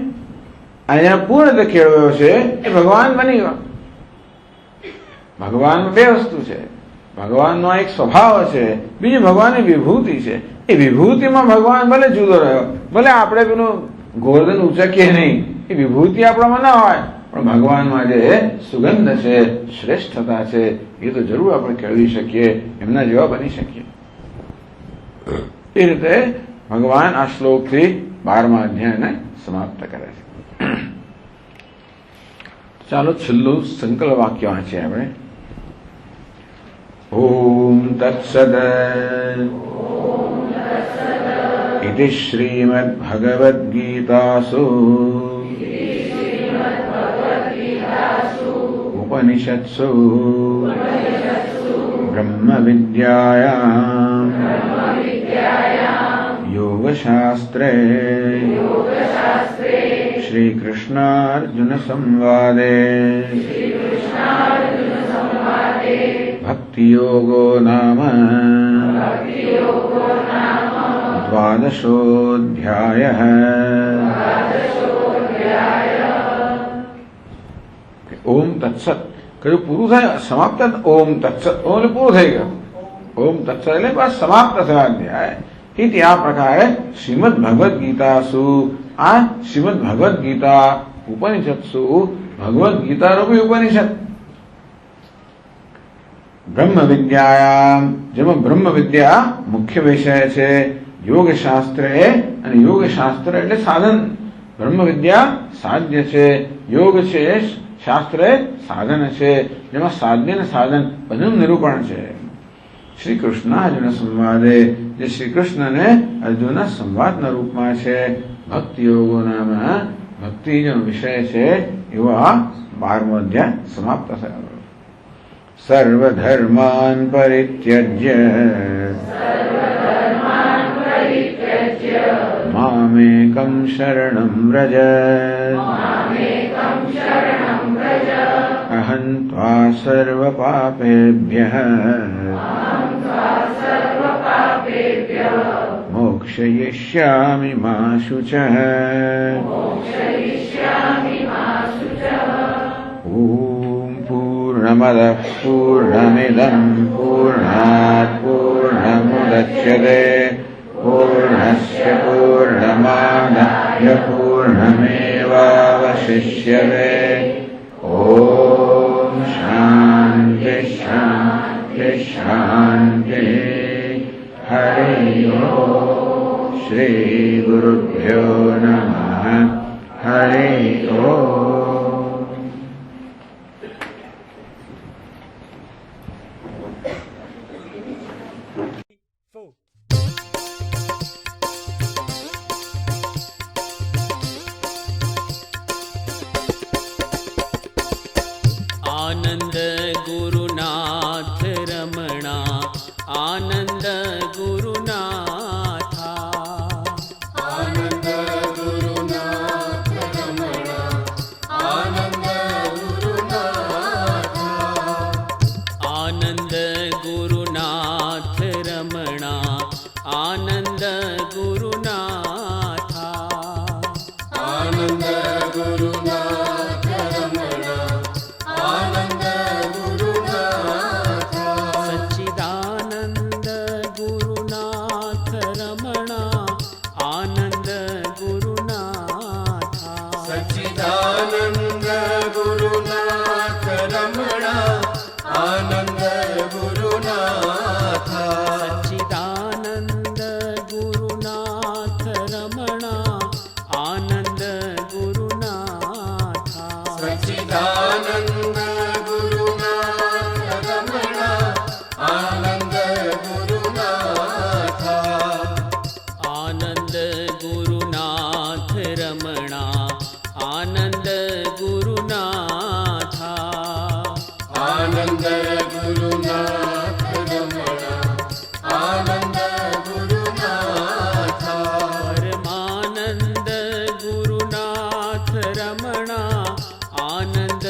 અહીંયા પૂર્ણ રીતે કેળવ્યો છે એ ભગવાન બની ગયો. ભગવાનમાં બે વસ્તુ છે. ભગવાનનો એક સ્વભાવ છે, બીજી ભગવાનની વિભૂતિ છે. એ વિભૂતિમાં ભગવાન ભલે જુદો રહ્યો, ભલે આપણે પેલું ગોર્ધન ઉચકીએ નહીં, એ વિભૂતિ આપણામાં ના હોય, પણ ભગવાનમાં જે સુગંધ છે, શ્રેષ્ઠતા છે, એ તો જરૂર આપણે કેળવી શકીએ, એમના જેવા બની શકીએ. એ રીતે ભગવાન આ શ્લોકથી 12મા અધ્યાયને સમાપ્ત કરે છે. ચાલો છેલ્લું સંકલ્પ વાક્ય વાંચીએ આપણે. ઓમ તત્સદ ઇતિ શ્રીમદ્ભગવદ્ગીતાસુ ઉપનિષત્સુ બ્રહ્મ વિદ્યાયામ યોગશાસ્ત્રે શ્રી કૃષ્ણાર્જુન સંવાદે ભક્તિ યોગો નામ દ્વાદશોऽધ્યાયઃ. ઓમ તત્સત કયું પૂરું થાય, સમાપ્ત. ઓમ તત્સત, ઓમ એટલે પૂરું થઈ ગયું. ઓમ તત્સત એટલે બસ સમાપ્ત થયા અધ્યાય. ઇતિ આ પ્રકારે શ્રીમદ ભગવદ્ ગીતાસુ, આ શ્રીમદ ભગવદ્ ગીતા ઉપનિષત્સુ, ભગવદ્ ગીતા રૂપી ઉપનિષદ, બ્રહ્મ વિદ્યાયામ, જેમાં બ્રહ્મ વિદ્યા મુખ્ય વિષય છે, યોગ શાસ્ત્ર અને યોગ શાસ્ત્ર એટલે સાધન. બ્રહ્મ વિદ્યા સાધ્ય છે, યોગ છે શાસ્ત્ર સાધન છે, જેમાં સાધ્ય અને સાધન બધું નિરૂપણ છે. શ્રી કૃષ્ણ અર્જુન સંવાદે, જે શ્રી કૃષ્ણને અર્જુનના સંવાદના રૂપમાં છે. ભક્તિ યોગો નામ, ભક્તિ જે વિષય છે એવો આ 12મો અધ્યાય સમાપ્ત થયો. સર્વધર્માન પરિત્યજ્ય મામેકં શરણં વ્રજ અહં ત્વા સર્વપાપેભ્યઃ मोक्षयिष्यामि मा शुचः ॐ पूर्णमदः पूर्णमिदं पूर्णात् पूर्णमुदच्यते पूर्णस्य पूर्णमादाय पूर्णमेवावशिष्यते ॐ शान्ति शान्ति शान्तिः हरि ओम् श्री गुरुभ्यो नमः हरि ओम् आनंद गुरुनाथ रमणा आनंद गुरुनाथा आनंद गुरुनाथ रमणा आनंद गुरुनाथा आनंद गुरुनाथ रमणा आनंद गुरुनाथा आनंद गुरुनाथ रमणा आनंद गुरुनाथा सच्चिदानंद गुरुनाथ रमणा आनंद गुरुनाथा सच्चिदानंद गुरुनाथ रमणा आनंद गुरुनाथा सच्चिदानंद गुरुनाथ रमणा आनंद गुरुनाथा सच्चिदानंद गुरुनाथ रमणा आनंद गुरुनाथा आनंद गुरुनाथ रमणा आनंद गुरुनाथा आनंद गुरुनाथ रमणा आनंद गुरुनाथा परमानंद गुरुनाथ रमणा आनंद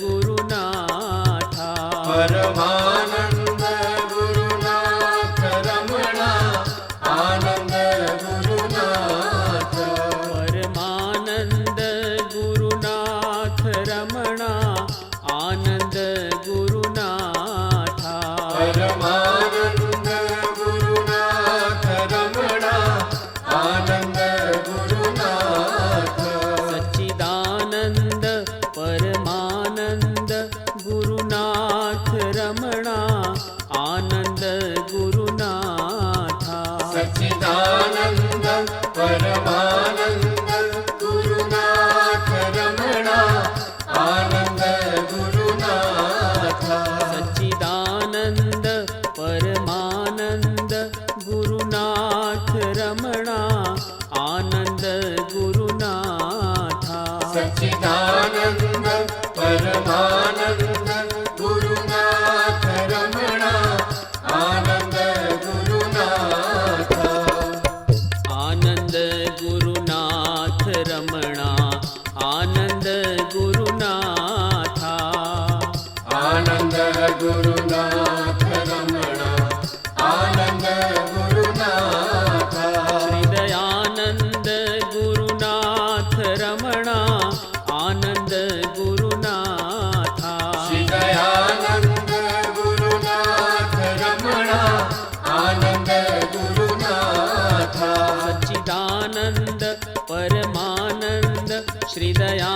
गुरुनाथा परमानंद गुरुनाथ रमणा आनंद गुरुनाथा परमानंद गुरुनाथ रमणा आनंद गुरुनाथा परमानंद गुरुनाथ रमणा आनंद गुरुनाथा सच्चिदानंद परमानंद गुरुनाथ रमणा आनंद गुरुनाथा सच्चिदानंद परमानंद गुरुनाथ रमणा आनंद गुरुनाथा सच्चिदानंद परमानंद गुरुनाथ रमणा आनंद गुरुनाथा सच्चिदानंद परमानंद गुरुनाथ रमणा आनंद गुरुनाथा आनंद गुरुनाथ रमणा आनंद गुरुनाथा आनंद गुरुनाथ रमणा आनंद गुरुनाथा हृदयानंद गुरुनाथ रमणा आनंद गुरुनाथा श्रीदयानंद गुरुनाथ रमणा आनंद गुरुनाथा सच्चिदानंद परमानंद श्रीदया